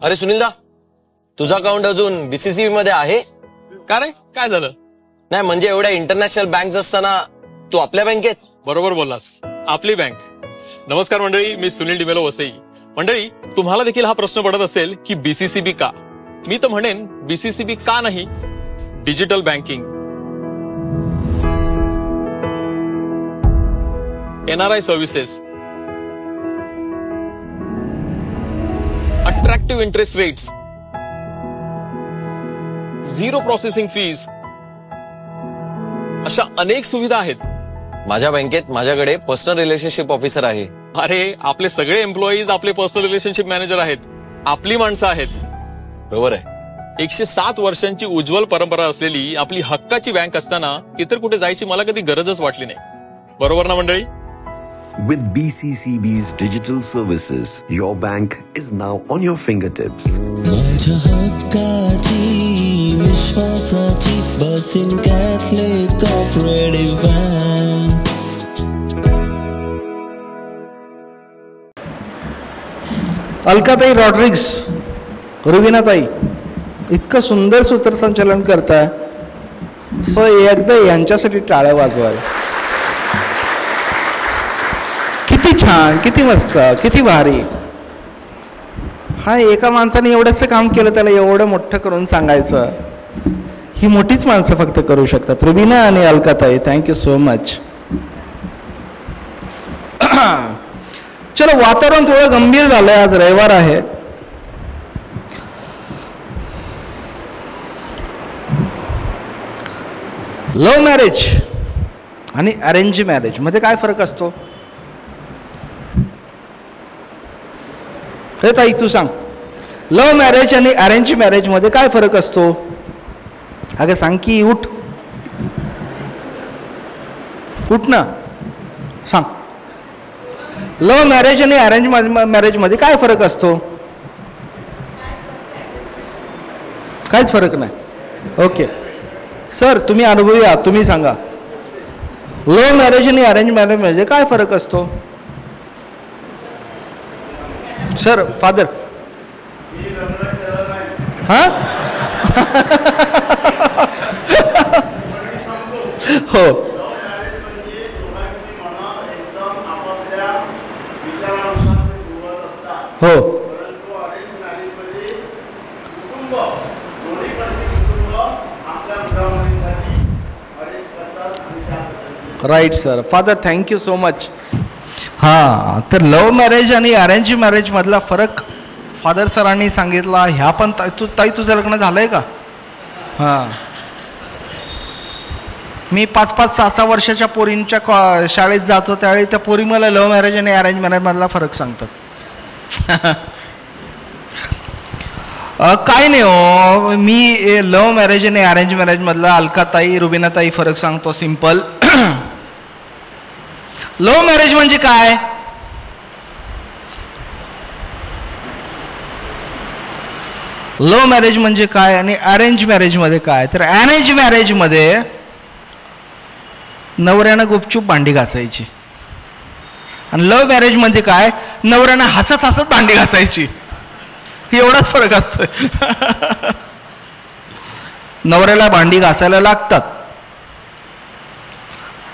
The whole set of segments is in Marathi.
अरे सुनीलदा, तुझा अकाउंट अजून बीसीसीबी मध्ये आहे का रे, काय झालं? नाही म्हणजे एवढ्या इंटरनॅशनल बँक्स असताना तू आपल्या बँकेत? बरोबर बोललास, आपली बँक. नमस्कार मंडळी, मी सुनील डिमेलो वसई. मंडळी, तुम्हाला देखील हा प्रश्न पडत असेल की बीसीसीबी का? मी तर म्हणेन बीसीसीबी का नाही, digital banking, NRI services, attractive interest rates, zero processing fees, अशा अनेक सुविधा आहेत. माझ्या बँकेत माझ्याकडे पर्सनल रिलेशनशिप ऑफिसर आहे. अरे, आपले सगळे एम्प्लॉईज आपले पर्सनल रिलेशनशिप मॅनेजर आहेत, आपली माणसं आहेत. बरोबर आहे. 107 वर्षांची उज्ज्वल परंपरा असलेली आपली हक्काची बँक असताना इतर कुठे जायची मला कधी गरजच वाटली नाही. बरोबर ना मंडळी? With BCCB's digital services, your bank is now on your fingertips. माझ्या हक्काची विश्वासाची बसिन कॅथलिक कोऑपरेटिव्ह बँक. अलकाताई रॉड्रिग्स, रुबिनाताई, इतकं सुंदर सूत्रसंचालन करताय, सो एकदा यांच्यासाठी टाळ्या वाजवाल. किती छान, किती मस्त, किती भारी. हा, एका माणसाने एवढंच काम केलं, त्याला एवढं मोठं करून सांगायचं, ही मोठीच माणसं फक्त करू शकतात. रुबिना आणि अलकाताई, थँक्यू सो मच. चलो, वातावरण थोडं गंभीर झालंय, आज रविवार आहे. लव्ह मॅरेज आणि अरेंज मॅरेज मध्ये काय फरक असतो? हे ताई तू सांग, लव्ह मॅरेज आणि अरेंज मॅरेज मध्ये काय फरक असतो? अगं सांग की, उठ उठ ना, सांग. लव्ह मॅरेज आणि अरेंज मॅरेज मध्ये काय फरक असतो? काहीच फरक नाही. ओके सर, तुम्ही अनुभवी आहात, तुम्ही सांगा, लव्ह मॅरेज आणि अरेंज मॅरेज मध्ये काय फरक असतो? Sir, father. हा हो हो, right sir. Father, thank you so much. हां, तर लव्ह मॅरेज आणि अरेंज मॅरेज मधला फरक फादर सरांनी सांगितला. ह्या पण ताई तुझं लग्न झालंय का? हां, मी 5-5, 6-6 वर्षाच्या पोरींच्या शाळेत जातो, त्यावेळी त्या पोरी मला लव्ह मॅरेज आणि अरेंज मॅरेज मधला फरक सांगतात. काय नाही हो, मी लव्ह मॅरेज आणि अरेंज मॅरेज मधला अलकाताई, रुबिनाताई फरक सांगतो. सिंपल. लव्ह मॅरेज म्हणजे काय? लव्ह मॅरेज म्हणजे काय आणि अरेंज मॅरेज मध्ये काय? तर अरेंज मॅरेज मध्ये नवऱ्यानं गुपचूप भांडी घासायची, आणि लव्ह मॅरेज म्हणजे काय? नवऱ्यानं हसत हसत भांडी घासायची. एवढाच फरक असतोय. नवऱ्याला भांडी घासायला लागतात.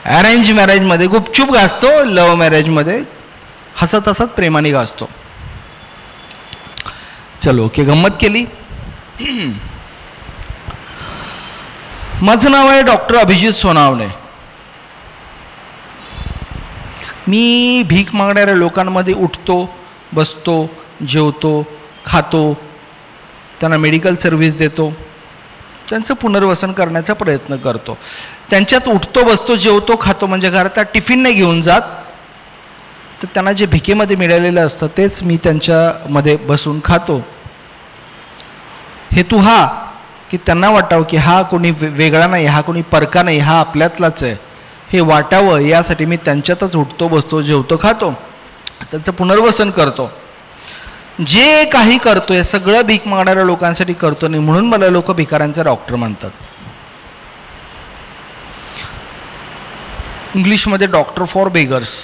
अरेंज मॅरेज मध्ये गुपचूप घासतो, लव्ह मॅरेज मध्ये हसत हसत प्रेमाने घासतो. चलो, ओके, गंमत केली. माझं नाव आहे डॉक्टर अभिजित सोनावणे. मी भीक मागणाऱ्या लोकांमध्ये उठतो, बसतो, जेवतो, खातो, त्यांना मेडिकल सर्व्हिस देतो, त्यांचं पुनर्वसन करण्याचा प्रयत्न करतो. त्यांच्यात उठतो, बसतो, जेवतो, खातो म्हणजे घरात टिफिन नाही घेऊन जात, तर त्यांना जे भिकेमध्ये मिळालेलं असतं तेच मी त्यांच्यामध्ये बसून खातो. हेतू हा की त्यांना वाटावं की हा कोणी वेगळा नाही, हा कोणी परका नाही, हा आपल्यातलाच आहे, हे वाटावं यासाठी मी त्यांच्यातच उठतो, बसतो, जेवतो, खातो, त्यांचं पुनर्वसन करतो. जे काही करतो हे सगळं भीक मागणाऱ्या लोकांसाठी करतो नाही, म्हणून मला लोक भिकाऱ्यांचा डॉक्टर म्हणतात. इंग्लिशमध्ये डॉक्टर फॉर बेगर्स.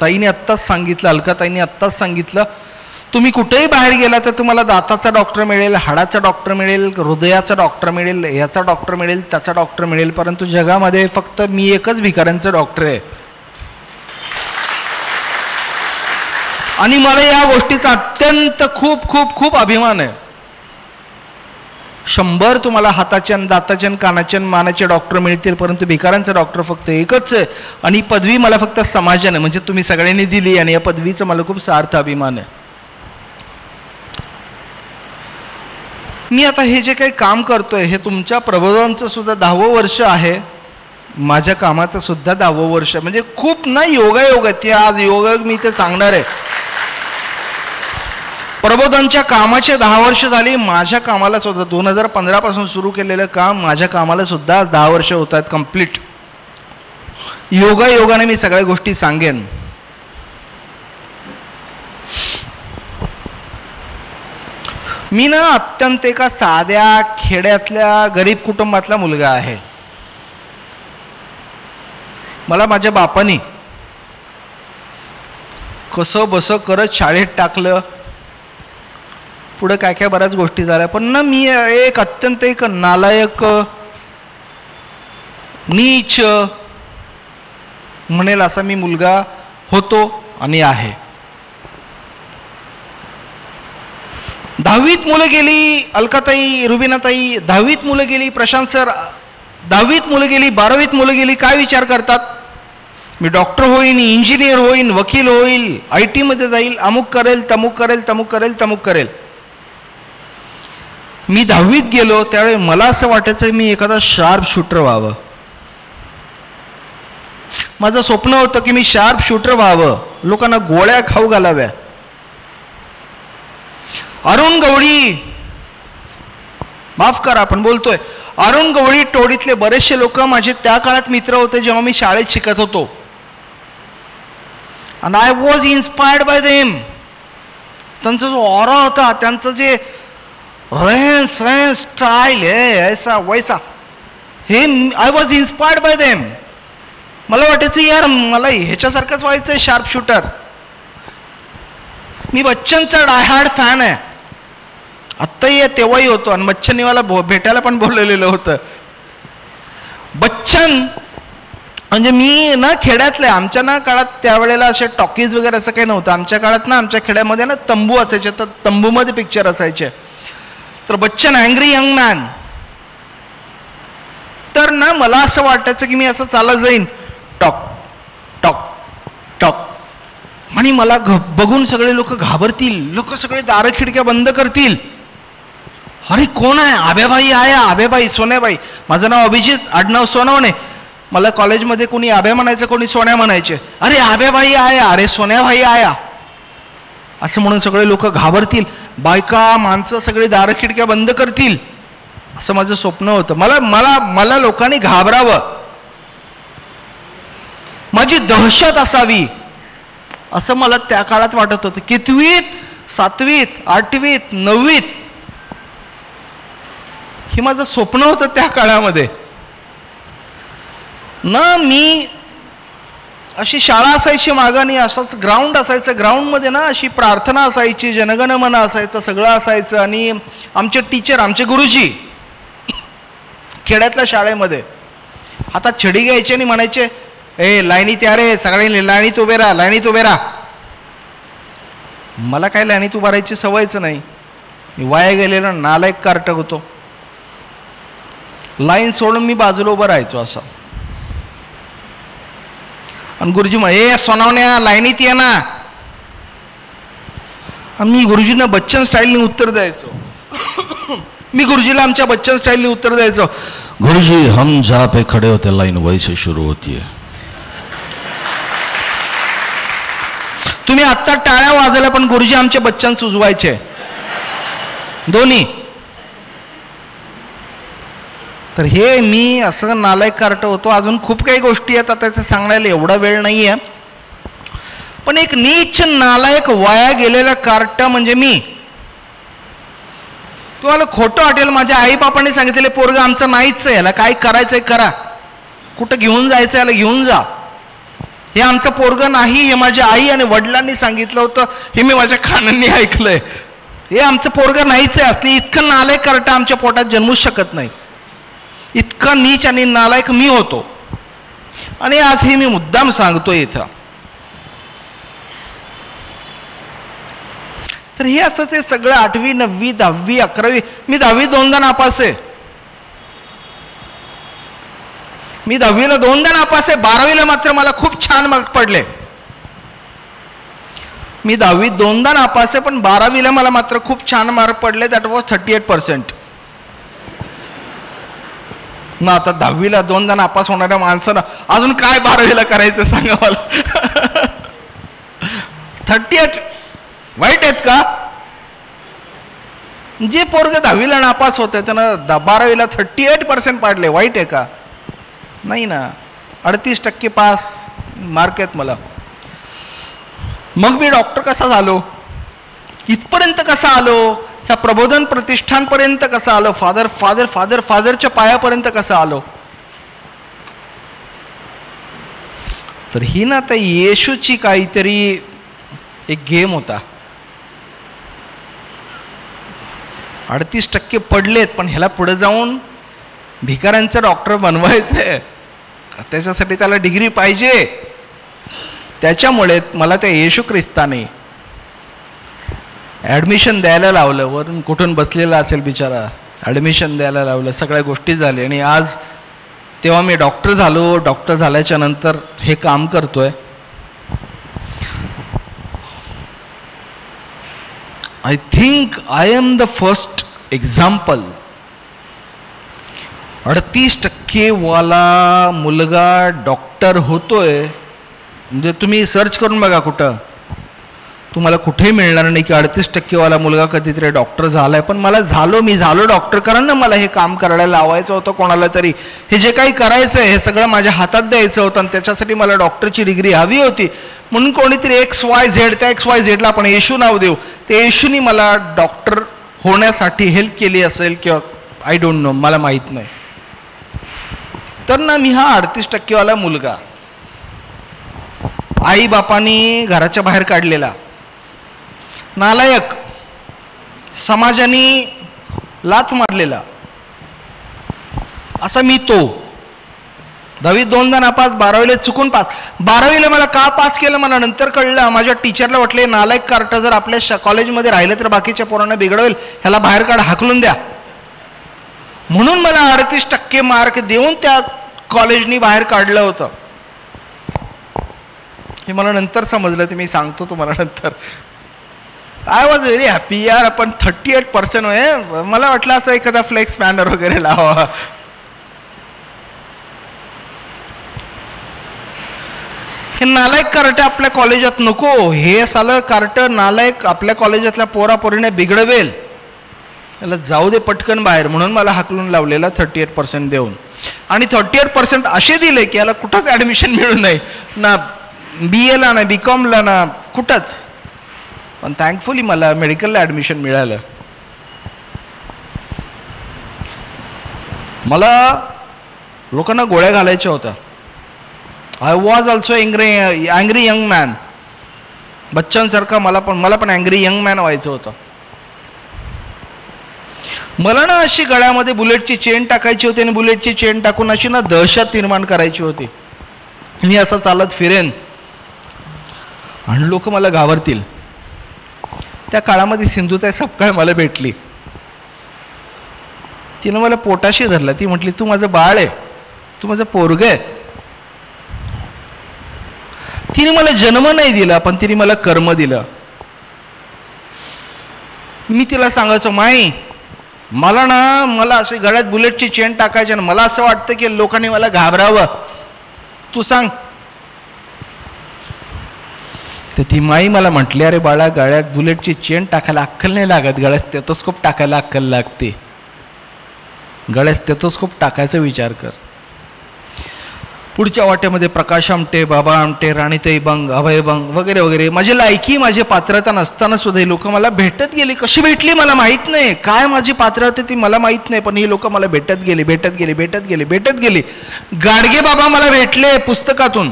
ताईने आत्ताच सांगितलं, अलकाताईने आत्ताच सांगितलं, तुम्ही कुठेही बाहेर गेला तर तुम्हाला दाताचा डॉक्टर मिळेल, हाडाचा डॉक्टर मिळेल, हृदयाचा डॉक्टर मिळेल, याचा डॉक्टर मिळेल, त्याचा डॉक्टर मिळेल. परंतु जगामध्ये फक्त मी एकच भिकाऱ्यांचा डॉक्टर आहे. आणि मला या गोष्टीचा अत्यंत खूप खूप खूप अभिमान आहे. 100 तुम्हाला हाताचे आणि दाताचे आणि कानाचे आणि मानाचे डॉक्टर मिळतील, परंतु भिकाऱ्यांचा डॉक्टर फक्त एकच आहे. आणि पदवी मला फक्त समाजाने म्हणजे तुम्ही सगळ्यांनी दिली, आणि या पदवीचा मला खूप सार्थ अभिमान आहे. मी आता हे जे काही काम करतोय हे तुमच्या प्रबोधनाचं सुद्धा 10वं वर्ष आहे, माझ्या कामाचं सुद्धा 10वं वर्ष. म्हणजे खूप ना योगायोग आहे. ते आज योगायोग मी ते सांगणार आहे. प्रबोधनच्या कामाचे 10 वर्ष झाली. माझ्या कामाला सुद्धा 2015 पासून सुरू केलेलं काम माझ्या कामाला सुद्धा आज 10 वर्ष होत आहेत कंप्लीट. योगायोगाने मी सगळ्या गोष्टी सांगेन. मी ना अत्यंत एका साध्या खेड्यातल्या गरीब कुटुंबातला मुलगा आहे. मला माझ्या बापानी कसं बसं करत शाळेत टाकलं. पुढे काय काय बऱ्याच गोष्टी झाल्या, पण ना मी एक अत्यंत एक नालायक नीच म्हणेल असा मी मुलगा होतो आणि आहे. 10वीत मुलं गेली अलकाताई, रुबिनाताई, 10वीत मुलं गेली प्रशांत सर, 10वीत मुलं गेली, 12वीत मुलं गेली. काय विचार करतात? मी डॉक्टर होईन, इंजिनियर होईन, वकील होईल, IT मध्ये जाईल, अमुक करेल, तमुक करेल, तमुक करेल, तमुक करेल. मी 10वीत गेलो त्यावेळी मला असं वाटायचं मी एखादा शार्प शूटर व्हावं. माझं स्वप्न होतं की मी शार्प शूटर व्हावं, लोकांना गोळ्या खाऊ घालाव्या. अरुण गवळी, माफ करा आपण बोलतोय, अरुण गवळी टोळीतले बरेचसे लोक माझे त्या काळात मित्र होते जेव्हा मी शाळेत शिकत होतो. And I was inspired bye them. त्यांचा जो ऑरा होता, त्यांचं जे रहन सहन स्टाईल है ऐसा वैसा, हे I was inspired bye them. मला वाटायचं यार मला ह्याच्यासारखंच व्हायचं शार्प शूटर. मी बच्चनचा डायहार्ड फॅन आहे. आत्ताही आहे तेव्हाही होतो. आणि बच्चननी मला भेटायला पण बोललेलं होतं. बच्चन म्हणजे मी ना खेड्यातले, आमच्या ना काळात त्यावेळेला असे टॉकीज वगैरे असं काही नव्हतं. आमच्या काळात ना आमच्या खेड्यामध्ये ना तंबू असायचे, तर तंबूमध्ये पिक्चर असायचे. तर बच्चन अँग्री यंग मॅन. तर ना मला असं वाटायचं की मी असं चालत जाईन, टॉक टॉक टॉक, आणि मला बघून सगळे लोक घाबरतील, लोक सगळे दारं खिडक्या बंद करतील. अरे कोण आहे? आभेबाई आया, आभेबाई, सोन्याबाई. माझं नाव अभिजित, आडनाव सोनवणे. मला कॉलेजमध्ये कोणी आभ्या म्हणायचं, कोणी सोन्या म्हणायचे. अरे आभेबाई आया, अरे सोन्याबाई आया, असं म्हणून सगळे लोक घाबरतील. बायका माणसं सगळे दारं खिडक्या बंद करतील, असं माझं स्वप्न होतं. मला मला मला लोकांनी घाबरावं, माझी दहशत असावी, असं मला त्या काळात वाटत होतं. 5वीत, 7वीत, 8वीत, 9वीत हे माझं स्वप्न होतं त्या काळामध्ये ना. मी अशी शाळा असायची मागानी, असाच ग्राउंड असायचं. ग्राउंडमध्ये ना अशी प्रार्थना असायची, जनगणमन असायचं, सगळं असायचं. आणि आमचे टीचर, आमचे गुरुजी खेड्यातल्या शाळेमध्ये हातात छडी घ्यायचे आणि म्हणायचे, ए लाईनीत या रे, सगळ्यांनी लाईनीत उभे राहा, लाईनीत उभे राहा. मला काय लाईनीत उभा राहायची सवयच नाही. मी वाया गेलेलो नालायक कार्टक होतो. लाईन सोडून मी बाजूला उभं राहायचो असं. आणि गुरुजी म्हणे, सोनावण्या लाईनीत ये ना. मी गुरुजींना बच्चन स्टाईलने उत्तर द्यायचो. मी गुरुजीला आमच्या बच्चन स्टाईलने उत्तर द्यायचो, गुरुजी हम जहाँ पे खड़े होते लाइन वहीं से शुरू होती है. तुम्ही आत्ता टाळ्या वाजवल्या, पण गुरुजी आमचे बच्चन सुजवायचे दोन्ही. तर हे मी असं नालायक कार्ट होतो. अजून खूप काही गोष्टी आहेत, आता ते सांगण्याला एवढा वेळ नाही आहे. पण एक नीच नालायक वाया गेलेला कार्ट म्हणजे मी. तुम्हाला खोटं वाटेल, माझ्या आईबापांनी सांगितलेले पोरगं आमचं नाहीच आहे, याला काय करायचंय करा, कुठं घेऊन जायचं याला घेऊन जा. हे आमचं पोरगं नाही, हे माझ्या आई आणि वडिलांनी सांगितलं होतं, हे मी माझ्या कानांनी ऐकलंय, हे आमचं पोरगं नाहीच आहे. असली इतकं नालायक करता आमच्या पोटात जन्मूच शकत नाही. इतका नीच आणि नालायक मी होतो. आणि आज हे मी मुद्दाम सांगतोय इथं. तर हे असं ते सगळं 8वी 9वी 10वी 11वी, मी 10वी 2दा नापास आहे. मी 10वीला 2दा नापास आहे. 12वीला मात्र मला खूप छान मार्क पडले. मी 10वीत 2दा नापास आहे, पण 12वीला मला मात्र खूप छान मार्क पडले. That was 38%. मग आता 10वीला 2दा नापास होणाऱ्या माणसानं अजून काय 12वीला करायचं सांगा मला. 38 वाईट आहेत का? जे पोरग 10वीला नापास होते त्यानं 12वीला 38% पाडले, वाईट आहे का? नाही ना. 38% पास मार्क आहेत मला. मग मी डॉक्टर कसा झालो? इथपर्यंत कसा आलो? ह्या प्रबोधन प्रतिष्ठानपर्यंत कसा आलो? फादरच्या पायापर्यंत कसा आलो? तर ही ना त्या येशूची काहीतरी एक गेम होता. 38% पडलेत, पण ह्याला पुढे जाऊन भिकाऱ्यांचा डॉक्टर बनवायचंय. त्याच्यासाठी त्याला डिग्री पाहिजे. त्याच्यामुळे मला त्या येशू ख्रिस्ताने ॲडमिशन द्यायला लावलं. वरून कुठून बसलेला असेल बिचारा, ॲडमिशन द्यायला लावलं. सगळ्या गोष्टी झाल्या आणि आज तेव्हा मी डॉक्टर झालो. डॉक्टर झाल्याच्या नंतर हे काम करतोय. I think I am the first example. 38% वाला मुलगा डॉक्टर होतोय म्हणजे तुम्ही सर्च करून बघा कुठं, तुम्हाला कुठेही मिळणार नाही की 38% वाला मुलगा कधीतरी डॉक्टर झालाय. पण मी झालो डॉक्टर, कारण ना मला हे काम करायला लावायचं होतं कोणाला तरी. हे जे काही करायचं आहे हे सगळं माझ्या हातात द्यायचं होतं आणि त्याच्यासाठी मला डॉक्टरची डिग्री हवी होती. म्हणून कोणीतरी XYZ, त्या XYZला आपण येशू नाव देऊ, ते येशूनी मला डॉक्टर होण्यासाठी हेल्प केली असेल किंवा आय डोंट नो, मला माहीत नाही. तर ना मी हा 38% वाला मुलगा आई बापानी घराच्या बाहेर काढलेला, नालायक, समाजाने लाथ मारलेला असा मी तो. 10वीत 2दा नापास, 12वीला चुकून पास. 12वीला मला का पास केलं मला नंतर कळलं. माझ्या टीचरला वाटले नालायक कार्ट जर आपल्या कॉलेजमध्ये राहिलं तर बाकीच्या पोरांना बिघडवेल, ह्याला बाहेर काढ, हाकलून द्या. म्हणून मला 38% मार्क देऊन त्या कॉलेजनी बाहेर काढलं होतं. हे मला नंतर समजलं, ते मी सांगतो तुम्हाला नंतर. आय वॉज व्हेरी हॅपी यार. आपण 38% आहे. मला वाटलं असं एखादा फ्लेक्स बॅनर वगैरे लावा. हे नालायक कार्ट आपल्या कॉलेजात नको. हे सालं कार्ट नालायक आपल्या कॉलेजातल्या पोरापोरीने बिघडवेल, याला जाऊ दे पटकन बाहेर. म्हणून मला हाकलून लावलेला 38% देऊन. आणि 38% असे दिले की याला कुठंच ॲडमिशन मिळू नये, ना BAला ना BComला ना कुठंच. पण थँकफुली मला मेडिकलला ॲडमिशन मिळालं. मला लोकांना गोळ्या घालायच्या होत्या. I was also angry young man. बच्चांसारखा मला पण अँग्री यंग मॅन व्हायचं होतं. मला ना अशी गळ्यामध्ये बुलेटची चेन टाकायची होती आणि बुलेटची चेन टाकून अशी ना दहशत निर्माण करायची होती. मी असं चालत फिरेन आणि लोक मला घाबरतील. त्या काळामध्ये सिंधुताई सपकाळ मला भेटली. तिनं मला पोटाशी धरलं. ती म्हटली, तू माझं बाळ आहे, तू माझं पोरग आहे. तिने मला जन्म नाही दिला, पण तिने मला कर्म दिलं. मी तिला सांगायचो, माई मला असे गळ्यात बुलेटची चेन टाकायची ना, मला असं वाटतं की लोकांनी मला घाबरावं, तू सांग. तर ती माई मला म्हटली, अरे बाळा, गळ्यात बुलेटची चेन टाकायला अक्कल नाही लागत, गळ्यात स्टेथोस्कोप टाकायला अक्कल लागते. गळ्यात स्टेथोस्कोप टाकायचा विचार कर. पुढच्या वाट्यामध्ये प्रकाश आमटे, बाबा आमटे, राणीताई बंग, अभय बंग वगैरे वगैरे. माझी लायकी, माझी पात्रता नसताना सुद्धा ही लोक मला भेटत गेली. कशी भेटली मला माहीत नाही, काय माझी पात्रता होती ती मला माहीत नाही, पण ही लोक मला भेटत गेली. गाडगे बाबा मला भेटले पुस्तकातून.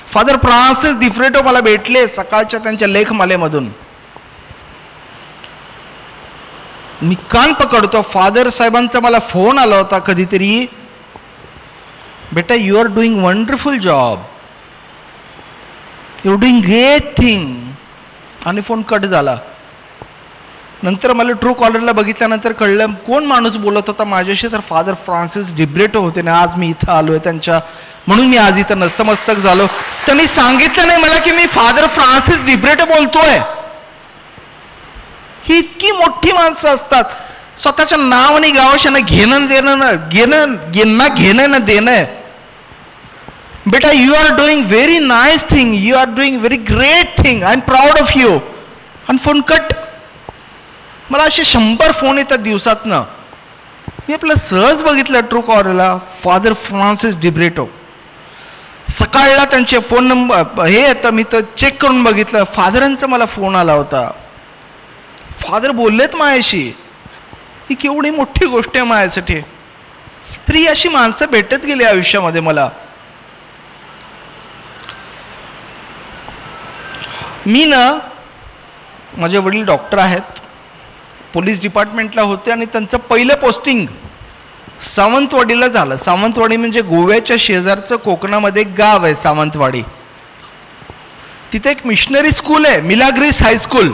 फादर फ्रान्सिस डिफ्रेटो मला भेटले सकाळच्या त्यांच्या लेखमालेमधून. मी कान पकडतो. फादर साहेबांचा मला फोन आला होता कधीतरी, बेटा you are doing wonderful job, you are doing great thing, आणि फोन कट झाला. नंतर मला ट्रू कॉलरला बघितल्यानंतर कळलं कोण माणूस बोलत होता माझ्याशी, तर फादर फ्रान्सिस डिब्रेटो होते ना. आज मी इथं आलोय त्यांच्या, म्हणून मी आज इथं नतमस्तक झालो. त्यांनी सांगितलं नाही मला की मी फादर फ्रान्सिस डिब्रेटो बोलतोय. ही इतकी मोठी माणसं असतात, स्वतःच्या नाव आणि गावाशानं घेणं ना देणं. बेटा you are doing very nice thing, you are doing very great thing, I am proud of you. आणि फोन कट. मला असे 100 फोन येतात दिवसातनं. मी आपलं सहज बघितलं ट्रू कॉलरला फादर फ्रान्सिस डिब्रेटो. सकाळला त्यांचे फोन नंबर हे येतं, मी तर चेक करून बघितलं. फादरांचा मला फोन आला होता. फादर बोललेत माझ्याशी. ही केवढी मोठी गोष्ट आहे माझ्यासाठी. तरी ही अशी माणसं भेटत गेली आयुष्यामध्ये मला. मी ना, माझे वडील डॉक्टर आहेत, पोलीस डिपार्टमेंटला होते आणि त्यांचं पहिलं पोस्टिंग सावंतवाडीला झालं. सावंतवाडी म्हणजे गोव्याच्या शेजारचं कोकणामध्ये एक गाव आहे सावंतवाडी. तिथे एक मिशनरी स्कूल आहे, मिलाग्रिस हायस्कूल.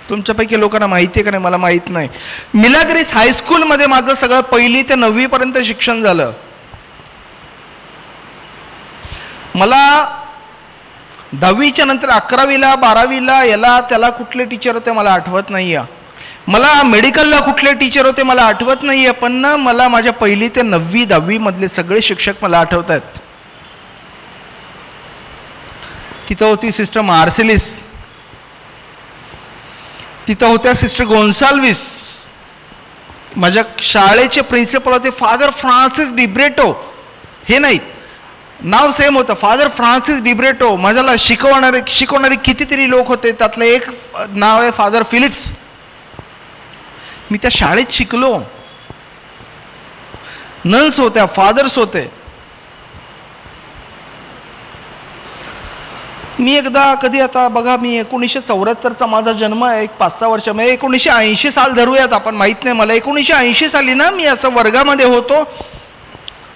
तुमच्यापैकी लोकांना माहिती आहे का नाही मला माहीत नाही. मिलाग्रिस हायस्कूलमध्ये माझं सगळं 1ली ते 9वी पर्यंत शिक्षण झालं. मला 10वीच्या नंतर 11वीला 12वीला याला त्याला कुठले टीचर होते मला आठवत नाही आहे. मला मेडिकलला कुठले टीचर होते मला आठवत नाही आहे. पण ना मला माझ्या 1ली ते 9वी 10वी मधले सगळे शिक्षक मला आठवत आहेत. तिथं होती सिस्टर मार्सेलिस, तिथं होत्या सिस्टर गोन्साल्विस. माझ्या शाळेचे प्रिन्सिपल होते फादर फ्रान्सिस डिब्रेटो. हे नाहीत, नाव सेम होतं फादर फ्रान्सिस डिब्रेटो. माझ्याला शिकवणारे कितीतरी लोक होते, त्यातलं एक नाव आहे फादर फिलिप्स. मी त्या शाळेत शिकलो. नन्स होत्या, फादर्स होते. मी एकदा कधी आता बघा, मी 1974चा माझा जन्म आहे, एक 5-6 वर्ष, म्हणजे 1980 साल धरूयात आपण, माहीत नाही मला. 1980 साली ना मी असं वर्गामध्ये होतो.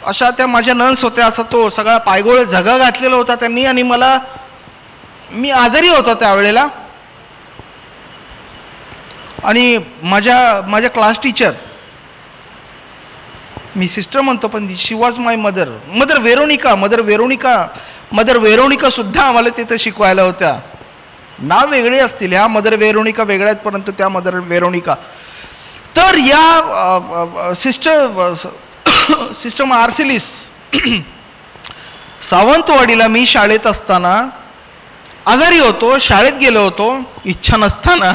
अशा त्या माझ्या नन्स होत्या. असा तो सगळा पायगोळ झगा घातलेला होता त्यांनी, आणि मी आजारी होतो त्यावेळेला. आणि माझ्या क्लास टीचर, मी सिस्टर म्हणतो पण शी वॉज माय मदर वेरोनिका सुद्धा आम्हाला तिथं शिकवायला होत्या. नाव वेगळे असतील, ह्या मदर वेरोनिका वेगळ्या आहेत, परंतु त्या मदर वेरोनिका. तर या सिस्टर मार्सेलिस सावंतवाडीला मी शाळेत असताना आजारी होतो, शाळेत गेलो होतो इच्छा नसताना,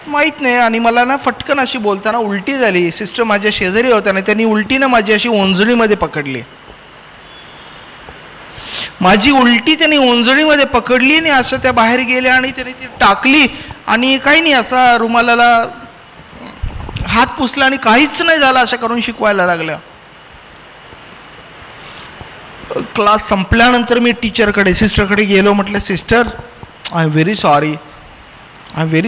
माहीत नाही. आणि मला ना फटकन अशी बोलताना उलटी झाली. सिस्टर माझ्या शेजारी होत्या आणि त्यांनी उलटीनं माझी अशी ओंजळीमध्ये पकडली. माझी उलटी त्यांनी ओंजळीमध्ये पकडली आणि असं त्या बाहेर गेल्या आणि त्याने ती टाकली. आणि काही नाही, असा रुमालाला हात पुसला आणि काहीच नाही झालं, असं करून शिकवायला लागल्या. क्लास संपल्यानंतर मी टीचरकडे सिस्टरकडे गेलो. म्हटलं sister I am very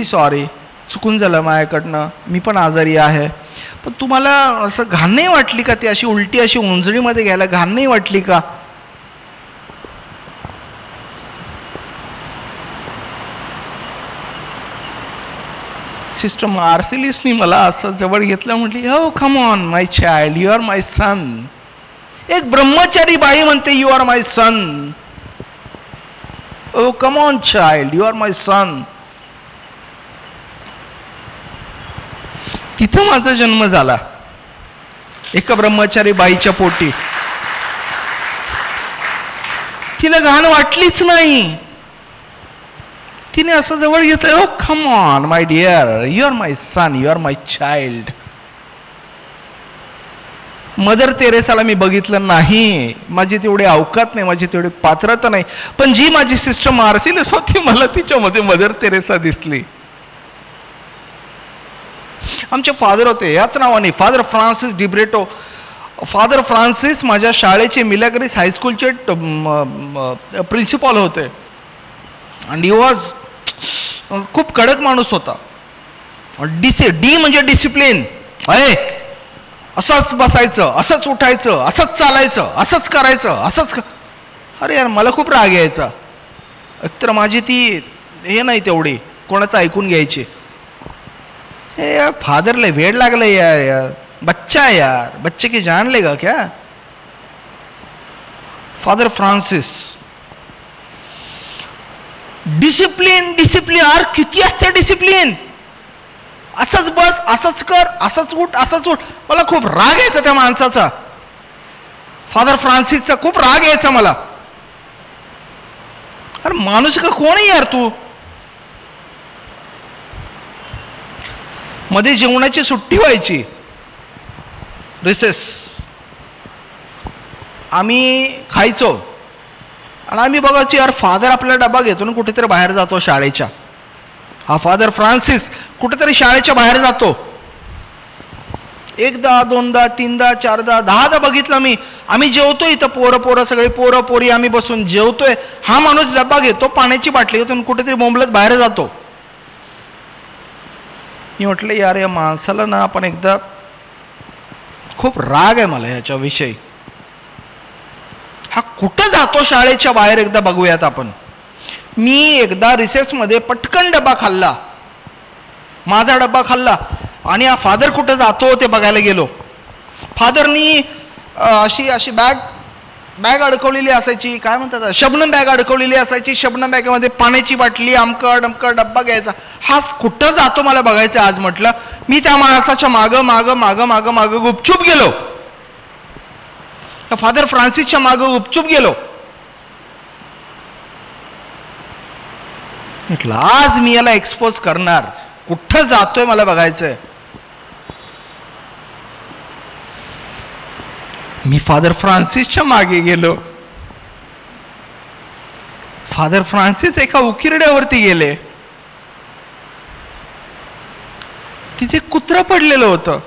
sorry, चुकून झालं माझ्याकडनं, मी पण आजारी आहे. पण तुम्हाला असं घाण नाही वाटली का, ती अशी उलटी अशी ओंजळीमध्ये घ्यायला घाण नाही वाटली का? सिस्टर मार्सेलिसनी मला असं जवळ घेतलं, म्हटली हो come on my child, you are my son. एक ब्रह्मचारी बाई म्हणते you are my son. Oh come on child, you are my son. तिथं माझा जन्म झाला, एका ब्रह्मचारी बाईच्या पोटी. तिला घाण वाटलीच नाही. तिने असं जवळ घेतलं, oh come on my dear, you are my son, you are my child. Mother तेरेसाला मी बघितलं नाही, माझी तेवढी अवकात नाही, माझी तेवढी पात्रता नाही. पण जी माझी सिस्टर मार्सेलिस होती, मला तिच्यामध्ये मदर तेरेसा दिसली. आमचे फादर होते याच नावाने, फादर फ्रान्सिस डिब्रेटो. फादर फ्रान्सिस माझ्या शाळेचे मिलाग्रिस हायस्कूलचे प्रिन्सिपॉल होते. आणि वॉज खूप कडक माणूस होता. डी म्हणजे डिसिप्लिन. असंच बसायचं, असंच उठायचं, असंच चालायचं, असंच करायचं, असंच. अरे यार मला खूप राग यायचा. एकतर माझी ती हे नाही तेवढी कोणाचं ऐकून घ्यायची. हे फादरला वेळ लागलं यार, बच्चा यार, बच्चे की जान लेगा क्या. Father Francis discipline discipline. यार किती असते डिसिप्लिन. असंच बस, असंच कर, असंच उठ, असंच उठ. मला खूप राग यायचा त्या माणसाचा. फादर फ्रान्सिसचा खूप राग यायचा मला. अरे माणूस का कोण आहे यार तू. मध्ये जेवणाची सुट्टी व्हायची, रिसेस. आम्ही खायचो आणि आम्ही बघायचो यार फादर आपला डबा घेतो ना कुठेतरी बाहेर जातो शाळेच्या. हा फादर फ्रान्सिस कुठेतरी शाळेच्या बाहेर जातो. एकदा, दोनदा, तीनदा, चारदा, 10दा बघितलं मी. आम्ही जेवतो इथं, पोरं सगळे पोरं पोरी आम्ही बसून जेवतोय. हा माणूस डब्बा घेतो, पाण्याची बाटली घेतो, कुठेतरी बोंबलत बाहेर जातो. मी म्हटलं यार या माणसाला ना आपण एकदा, खूप राग आहे मला ह्याच्याविषयी. हा कुठं जातो शाळेच्या बाहेर, एकदा बघूयात आपण. मी एकदा रिसेसमध्ये पटकन डब्बा खाल्ला, माझा डब्बा खाल्ला आणि हा फादर कुठं जातो ते बघायला गेलो. फादरनी अशी बॅग अडकवलेली असायची, काय म्हणतात शबनम बॅग अडकवलेली असायची. शबनम बॅगेमध्ये पाण्याची बाटली, अमकं डब्बा घ्यायचा. हा कुठं जातो मला बघायचं आज. म्हटलं मी त्या माणसाच्या मागं गुपचूप गेलो. फादर फ्रान्सिसच्या मागं गुपचूप गेलो. म्हटलं आज मी याला एक्सपोज करणार. कुठं जातोय मला बघायचंय. मी फादर फ्रान्सिसच्या मागे गेलो. फादर फ्रान्सिस एका उकिरड्यावरती गेले. तिथे कुत्रं पडलेलं होतं.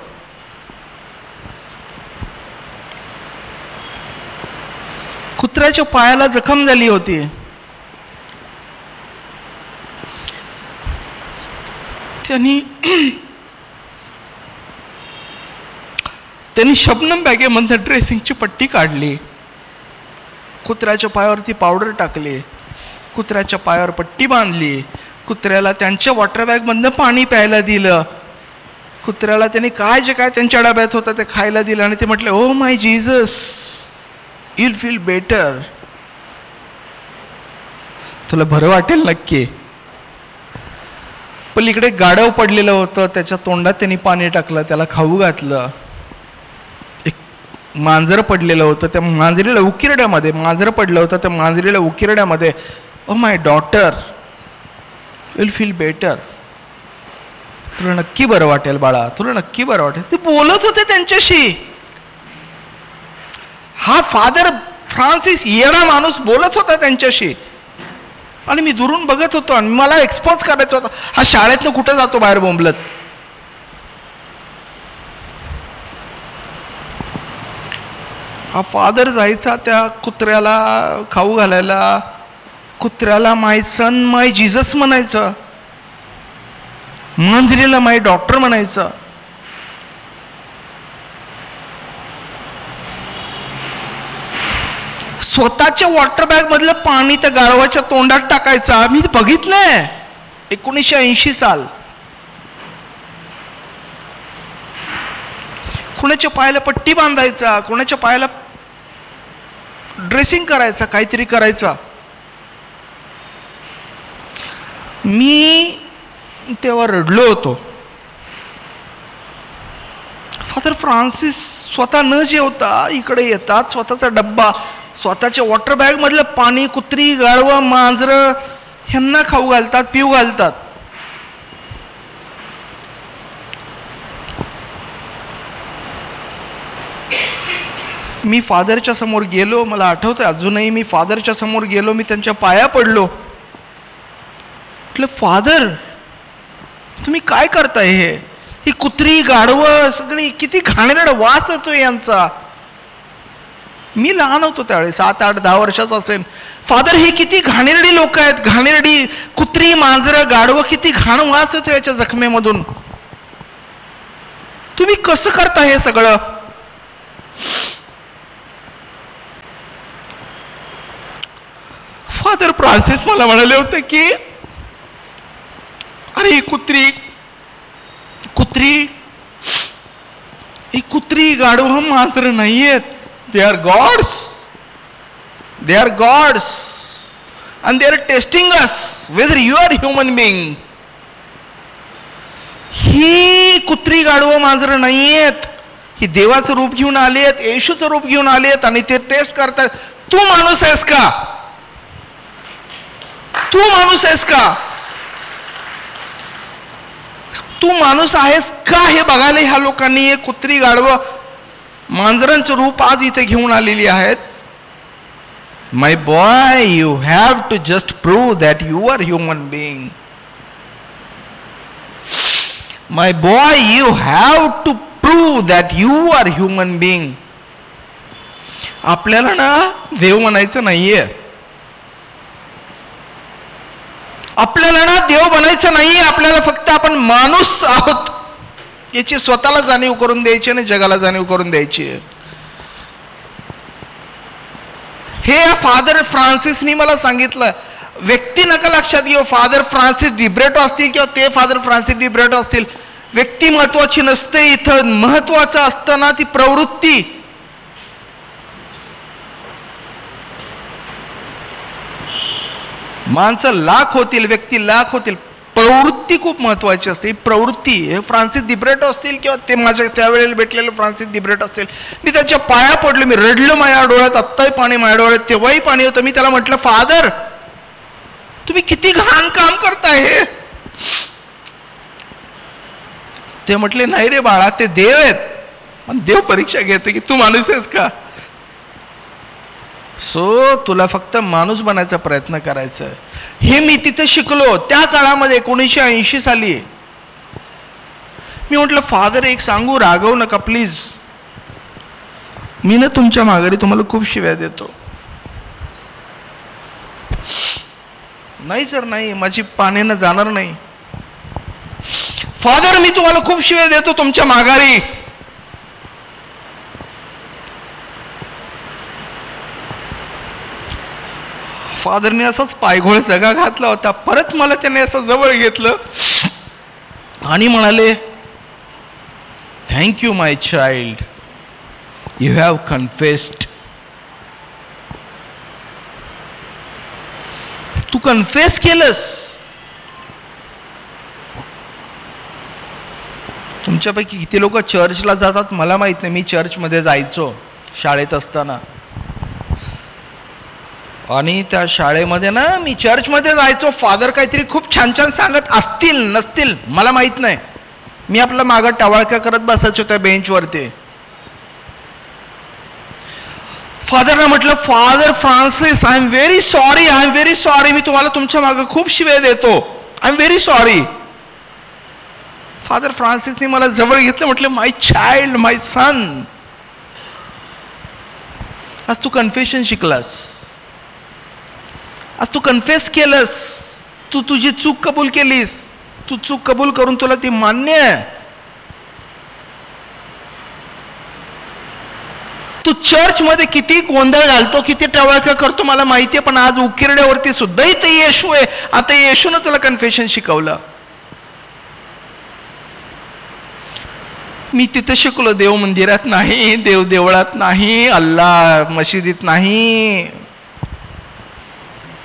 कुत्र्याच्या पायाला जखम झाली होती. त्यांनी शबनम बॅगेमधून ड्रेसिंगची पट्टी काढली. कुत्र्याच्या पायावरती पावडर टाकली, कुत्र्याच्या पायावर पट्टी बांधली. कुत्र्याला त्यांच्या वॉटर बॅगमधनं पाणी प्यायला दिलं. कुत्र्याला त्यांनी काय जे काय त्यांच्या डब्यात होतं ते खायला दिलं आणि ते म्हटले oh my Jesus you'll feel better. तुला बरं वाटेल नक्की. पलीकडे गाढव पडलेलं होतं, त्याच्या तोंडात त्यांनी पाणी टाकलं, त्याला खाऊ घातलं. एक मांजर पडलेलं होतं, त्या मांजरीला उकिरड्यामध्ये मांजर पडलं होतं, त्या मांजरीला उकिरड्यामध्ये oh my daughter you'll feel better. तुला नक्की बरं वाटेल बाळा, तुला नक्की बरं वाटेल. ते बोलत होते त्यांच्याशी. हा फादर फ्रान्सिस येणा माणूस बोलत होता त्यांच्याशी आणि मी दुरून बघत होतो आणि मला एक्सपोज करायचं होतं. हा शाळेतनं कुठं जातो बाहेर बोंबलत. हा फादर जायचा त्या कुत्र्याला खाऊ घालायला. कुत्र्याला माय सन माय जीसस म्हणायचं, मांजरीला माय डॉक्टर म्हणायचं. स्वतःच्या वॉटर बॅग मधलं पाणी त्या गाढवाच्या तोंडात टाकायचं. मी बघितलंय 1980 साल. कुणाच्या पायाला पट्टी बांधायचा, कुणाच्या पायाला ड्रेसिंग करायचा, काहीतरी करायचा. मी तेव्हा रडलो होतो. फादर फ्रान्सिस स्वतः न जेवता इकडे येतात, स्वतःचा डब्बा, स्वतःच्या वॉटर बॅग मधलं पाणी कुत्री, गाढवं, मांजरं ह्यांना खाऊ घालतात, पिऊ घालतात. मी फादरच्या समोर गेलो. मला आठवतंय अजूनही, मी फादरच्या समोर गेलो, मी त्यांच्या पाया पडलो. म्हटलं फादर तुम्ही काय करताय. ही कुत्री, गाढवं सगळी किती घाणेरडा वास येतो यांचा. मी लहान होतो त्यावेळी 7, 8, 10 वर्षाचा असेल. फादर हे किती घाणेरडी लोक आहेत, घाणेरडी कुत्री, मांजरं, गाढवं, किती घाण वास येतो याच्या जखमेमधून. तुम्ही कसं करता हे सगळं? फादर फ्रान्सिस मला म्हणाले होते की अरे ही कुत्री गाढवं मांजरं नाहीयेत. They are gods. And they are testing us whether you are human being. ही कुत्री गाढवं मांजरं नाहीयेत, ही देवाचं रूप घेऊन आलेत, येशूचं रूप घेऊन आलेत आणि ते टेस्ट करतात. तू माणूस आहेस का? तू माणूस आहेस का हे बघायला ह्या लोकांनी कुत्री गाढवं मांजरांचं रूप आज इथे घेऊन आलेली आहेत. My boy, you have to just prove that you are human being. My boy, you have to prove that you are human being. आपल्याला ना देव म्हणायचं नाहीये. आपल्याला ना देव बनायचं नाहीये. आपल्याला फक्त आपण माणूस आहोत याची स्वतःला जाणीव करून द्यायची आणि जगाला जाणीव करून द्यायची. हे फादर फ्रान्सिसनी मला सांगितलं. व्यक्ती नका लक्षात घेऊ. फादर फ्रान्सिस डिब्रेटो असतील किंवा ते फादर फ्रान्सिस डिब्रेटो असतील, व्यक्ती महत्वाची नसते इथं. महत्वाचं असतं ना ती प्रवृत्ती. माणसं लाख होतील, व्यक्ती लाख होतील, प्रवृत्ती खूप महत्वाची असते. प्रवृत्ती. हे फ्रान्सिस डिब्रेटो असतील किंवा ते माझ्या त्यावेळेला भेटलेले फ्रान्सिस डिब्रेटो असतील, मी त्याच्या पाया पडलो, मी रडलो माझ्या डोळ्यात. आत्ताही पाणी माझ्या डोळ्यात, तेव्हाही पाणी होतं. मी त्याला म्हटलं, फादर तुम्ही किती घाण काम करताय हे. ते म्हटले, नाही रे बाळा, ते देव आहेत. पण देव परीक्षा घेते की तू माणूस आहेस का. सो तुला फक्त माणूस बनायचा प्रयत्न करायचा. हे मी तिथे शिकलो त्या काळामध्ये 1980 साली. मी म्हटलं, फादर एक सांगू, रागवू नका प्लीज. मी ना तुमच्या माघारी तुम्हाला खूप शिव्या देतो. नाही सर, नाही, माझी पाण्यानं जाणार नाही. फादर मी तुम्हाला खूप शिव्या देतो तुमच्या माघारी. फादरने असाच पायघोळ जगा घातला होता. परत मला त्याने असं जवळ घेतलं आणि म्हणाले, thank you my child, you have confessed. तू कन्फेस केलंस. तुमच्यापैकी किती लोक चर्चला जातात मला माहित नाही. मी चर्चमध्ये जायचो शाळेत असताना, आणि त्या शाळेमध्ये ना मी चर्चमध्ये जायचो. फादर काहीतरी खूप छान छान सांगत असतील, नसतील मला माहित नाही. मी आपलं मागं टवाळक्या करत बसायचो त्या बेंचवरती. फादरला म्हटलं, father Francis, I am very sorry, I am very sorry. मी तुम्हाला तुमच्या मागं खूप शिव्या देतो. I am very sorry. Father फ्रान्सिसने मला जवळ घेतलं, म्हटलं, माय चाइल्ड, माय सन, आज तू कन्फेशन शिकलास, आज तू कन्फेस केलंस, तू तुझी चूक कबूल केलीस. तू चूक कबूल करून तुला ती मान्य आहे. तू चर्च मध्ये किती गोंधळ घालतो, किती टवाळक्या करतो मला माहिती आहे, पण आज उकिरड्यावरती सुद्धा इथे येशू आहे. आता येशूनं तुला कन्फेशन शिकवलं. मी तिथे शिकलो. देव मंदिरात नाही, देव देवळात नाही, अल्लाह मशिदीत नाही,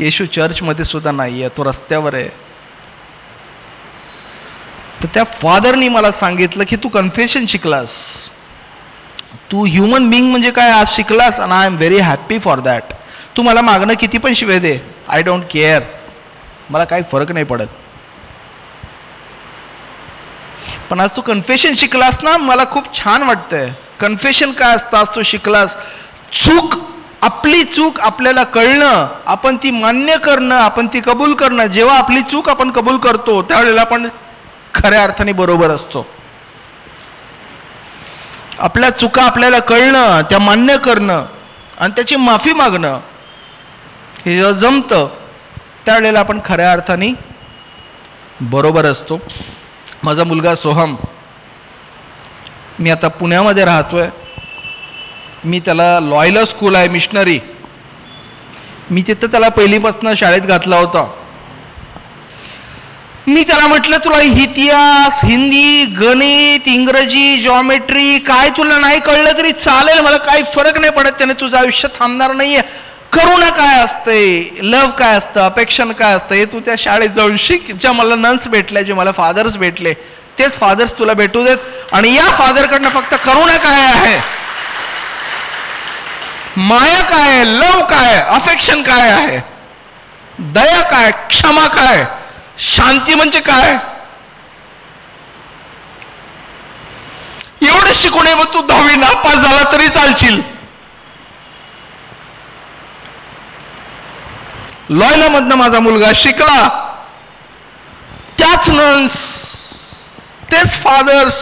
येशू चर्चमध्ये सुद्धा नाही आहे, तो रस्त्यावर आहे. तर त्या फादरनी मला सांगितलं की तू कन्फेशन शिकलास, तू ह्युमन बिंग म्हणजे काय आज शिकलास, आणि I am very happy for that. तू मला मागणं किती पण शिवे दे, आय डोंट केअर, मला काही फरक नाही पडत. पण आज तू कन्फेशन शिकलास ना, मला खूप छान वाटतंय. कन्फेशन काय असतं, आज तू शिकलास. चूक, आपली चूक आपल्याला कळणं, आपण ती मान्य करणं, आपण ती कबूल करणं. जेव्हा आपली चूक आपण कबूल करतो त्यावेळेला आपण खऱ्या अर्थाने बरोबर असतो. आपल्या चुका आपल्याला कळणं, त्या मान्य करणं, आणि त्याची माफी मागणं हे जेव्हा जमतं त्यावेळेला आपण खऱ्या अर्थाने बरोबर असतो. माझा मुलगा सोहम, मी आता पुण्यामध्ये राहतोय, मी त्याला लॉयला स्कूल आहे मिशनरी, मी तिथं त्याला पहिलीपासून शाळेत घातला होता. मी त्याला म्हटलं तुला इतिहास, हिंदी, गणित, इंग्रजी, जॉमेट्री काय तुला नाही कळलं तरी चालेल, मला काही फरक नाही पडत, त्याने तुझं आयुष्य थांबणार नाहीये. करुणा काय असते, लव्ह काय असतं, अपेक्षण काय असतं हे तू त्या शाळेत जाऊन शिक. ज्या मला नन्स भेटल्या, जे मला फादर्स भेटले तेच फादर्स तुला भेटू देत. आणि या फादरकडनं फक्त करुणा काय आहे, माया काय आहे, लव काय, अफेक्शन काय आहे, दया काय, क्षमा काय, शांती म्हणजे काय, एवढं शिकून मग तू 10वी नापास झाला तरी चालशील. लॉयला मधनं माझा मुलगा शिकला, त्याच नन्स, तेच फादर्स,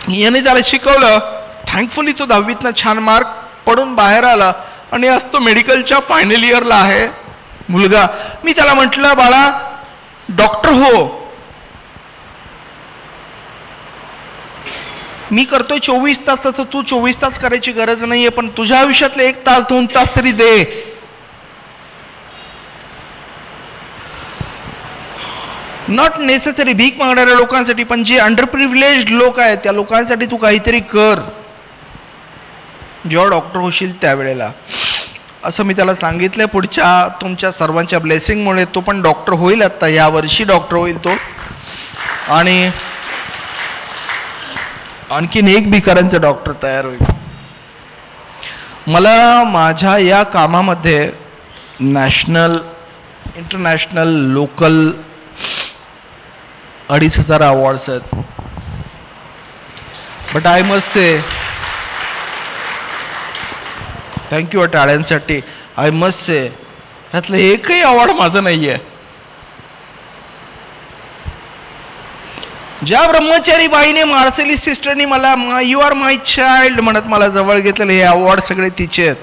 याने त्याला शिकवलं. थँकफुली तो 10वीतनं छान मार्क पडून बाहेर आला आणि आज तो मेडिकलच्या फायनल इयरला आहे मुलगा. मी त्याला म्हटलं बाळा डॉक्टर हो, मी करतोय 24 तास, तर तू 24 तास करायची गरज नाहीये, पण तुझ्या आयुष्यातले 1 तास 2 तास तरी दे. नॉट नेसेसरी भीक मागणाऱ्या लोकांसाठी, पण जे अंडर प्रिव्हिलेज्ड लोक आहेत त्या लोकांसाठी तू काहीतरी कर जेव्हा डॉक्टर होशील त्यावेळेला, असं मी त्याला सांगितलं. पुढच्या तुमच्या सर्वांच्या ब्लेसिंगमुळे तो पण डॉक्टर होईल, आता यावर्षी डॉक्टर होईल तो, आणि आणखीन एक भिकाऱ्यांचा डॉक्टर तयार होईल. मला माझ्या या कामामध्ये नॅशनल, इंटरनॅशनल, लोकल 2,500 अवॉर्ड्स आहेत. But I must say thank you टाळ्यांसाठी. आय मस्ट से ह्यातलं एकही अवॉर्ड माझं नाही आहे. ज्या ब्रह्मचारी बाईने, मार्सेलिस सिस्टरनी मला यू आर माय चाइल्ड म्हणत मला जवळ घेतलेले हे अवॉर्ड सगळे तिचे आहेत.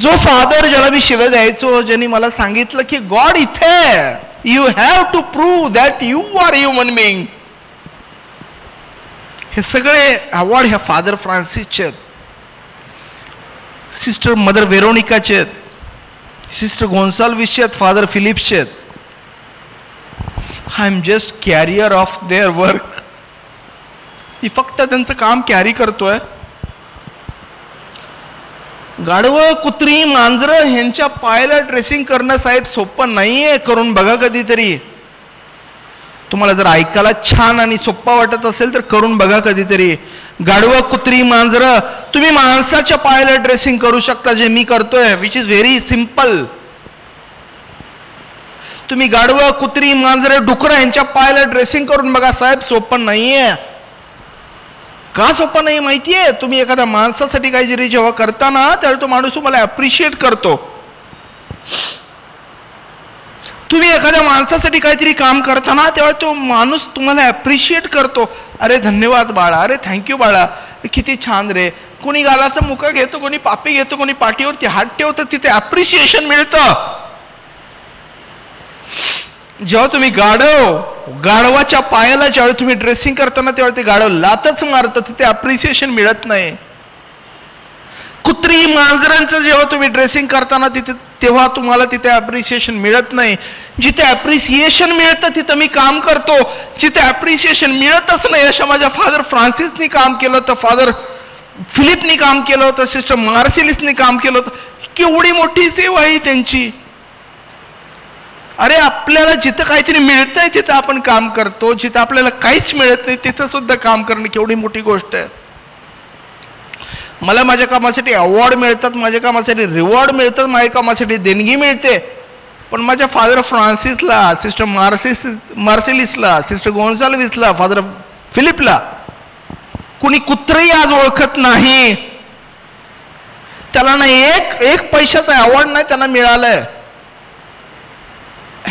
जो फादर ज्याला मी शिव्या द्यायचो, ज्यांनी मला सांगितलं की गॉड इथे, you have to prove that you are human being, हे सगळे अवॉर्ड ह्या फादर फ्रान्सिसचे आहेत, सिस्टर मदर वेरोनिकाचे आहेत, सिस्टर गोन्साल्विसचे आहेत, फादर फिलिप्सचे आहेत. I am just carrier of their work. मी फक्त त्यांचं काम कॅरी करतोय. गाढवं, कुत्री, मांजरं ह्यांच्या पायाला ड्रेसिंग करणं साहेब सोपं नाहीये, करून बघा कधीतरी. तुम्हाला जर ऐकायला छान आणि सोप्पा वाटत असेल तर करून बघा कधीतरी. गाढवं, कुत्री, मांजरं, तुम्ही माणसाच्या पायाला ड्रेसिंग करू शकता, जे मी करतोय, विच इज व्हेरी सिम्पल. तुम्ही गाढवं, कुत्री, मांजरं, डुकरं यांच्या पायाला ड्रेसिंग करून बघा साहेब, सोपं नाहीये. का सोपं नाही माहितीये? तुम्ही एखाद्या माणसासाठी काहीतरी जेव्हा करता ना, त्यावेळी तो माणूस तुम्हाला अप्रिशिएट करतो. तुम्ही एखाद्या माणसासाठी काहीतरी काम करताना तेव्हा तो माणूस तुम्हाला अप्रिशिएट करतो. अरे धन्यवाद बाळा, अरे थँक्यू बाळा, किती छान रे. कोणी गालाचा मुका घेतो, कोणी पापी घेतो, कोणी पाठीवरती हात ठेवतं, तिथे अप्रिशिएशन मिळतं. जेव्हा तुम्ही गाढवाच्या पायाला ज्यावेळी तुम्ही ड्रेसिंग करताना तेव्हा ते गाढव लातच मारतं, तिथे अप्रिसिएशन मिळत नाही. कुत्री, मांजरांचं जेव्हा तुम्ही ड्रेसिंग करताना तेव्हा तुम्हाला तिथे अप्रिसिएशन मिळत नाही. जिथे अप्रिसिएशन मिळतं तिथं मी काम करतो, जिथे अप्रिसिएशन मिळतच नाही अशा माझ्या फादर फ्रान्सिसनी काम केलं होतं, फादर फिलिपनी काम केलं होतं, सिस्टर मार्सेलिसनी काम केलं होतं. केवढी मोठी सेवा ही त्यांची. अरे आपल्याला जिथं काहीतरी मिळतंय तिथं आपण काम करतो, जिथं आपल्याला काहीच मिळत नाही तिथं सुद्धा काम करणं केवढी मोठी गोष्ट आहे. मला माझ्या कामासाठी अवॉर्ड मिळतात, माझ्या कामासाठी रिवॉर्ड मिळतात, माझ्या कामासाठी देणगी मिळते, पण माझ्या फादर फ्रान्सिसला, सिस्टर मार्सेलिसला, सिस्टर गोन्साल्विसला, फादर फिलिपला कुणी कुत्रही आज ओळखत नाही. त्याला ना एक पैशाचा अवॉर्ड नाही त्यांना मिळालंय.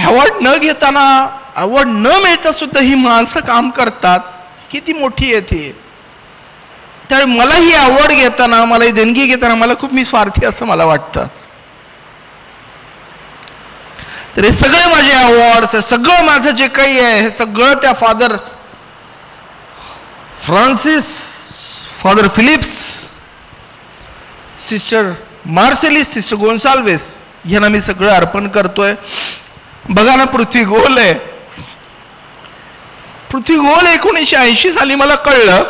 अवॉर्ड न घेताना, अवॉर्ड न मिळता सुद्धा ही माणसं काम करतात, किती मोठी आहे ती. त्यामुळे मला ही अवॉर्ड घेताना, मला ही देणगी घेताना मला खूप मी स्वार्थी असं मला वाटतं. तर हे सगळे माझे अवॉर्ड्स, सगळं माझं जे काही आहे हे सगळं त्या father Francis, father Phillips, sister Marcelis, sister Gonsalves यांना मी सगळं अर्पण करतोय. बघा ना, पृथ्वी गोल आहे. पृथ्वी गोल 1980 साली मला कळलं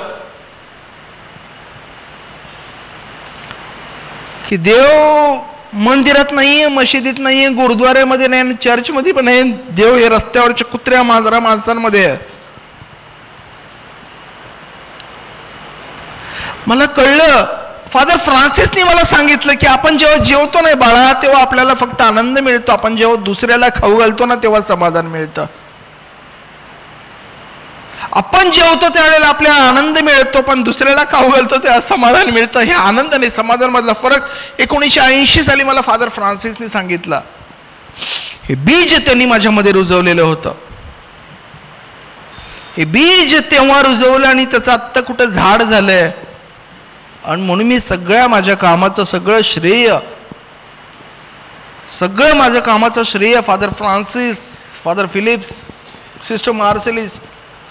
की देव मंदिरात नाहीये, मशिदीत नाहीये, गुरुद्वाऱ्यामध्ये नाही, चर्चमध्ये पण नाही. देव हे रस्त्यावरच्या कुत्र्या मांजरा माणसांमध्ये आहे. मला कळलं, फादर फ्रान्सिसने मला सांगितलं की आपण जेव्हा जेवतो नाही बाळा तेव्हा आपल्याला फक्त आनंद मिळतो, आपण जेव्हा दुसऱ्याला खाऊ घालतो ना तेव्हा समाधान मिळतं. आपण जेवतो त्यावेळेला आपल्याला आनंद मिळतो, पण दुसऱ्याला खाऊ घालतो तेव्हा समाधान मिळतं. हे आनंद आणि समाधान मधला फरक 1980 साली मला फादर फ्रान्सिसने सांगितलं. हे बीज त्यांनी माझ्यामध्ये रुजवलेलं होतं. हे बीज तेव्हा रुजवलं आणि त्याचं आत्ता कुठं झाड झालंय. आणि म्हणून मी सगळ्या माझ्या कामाचं सगळं माझं कामाचं श्रेय father Francis, father Phillips, sister Marcelis,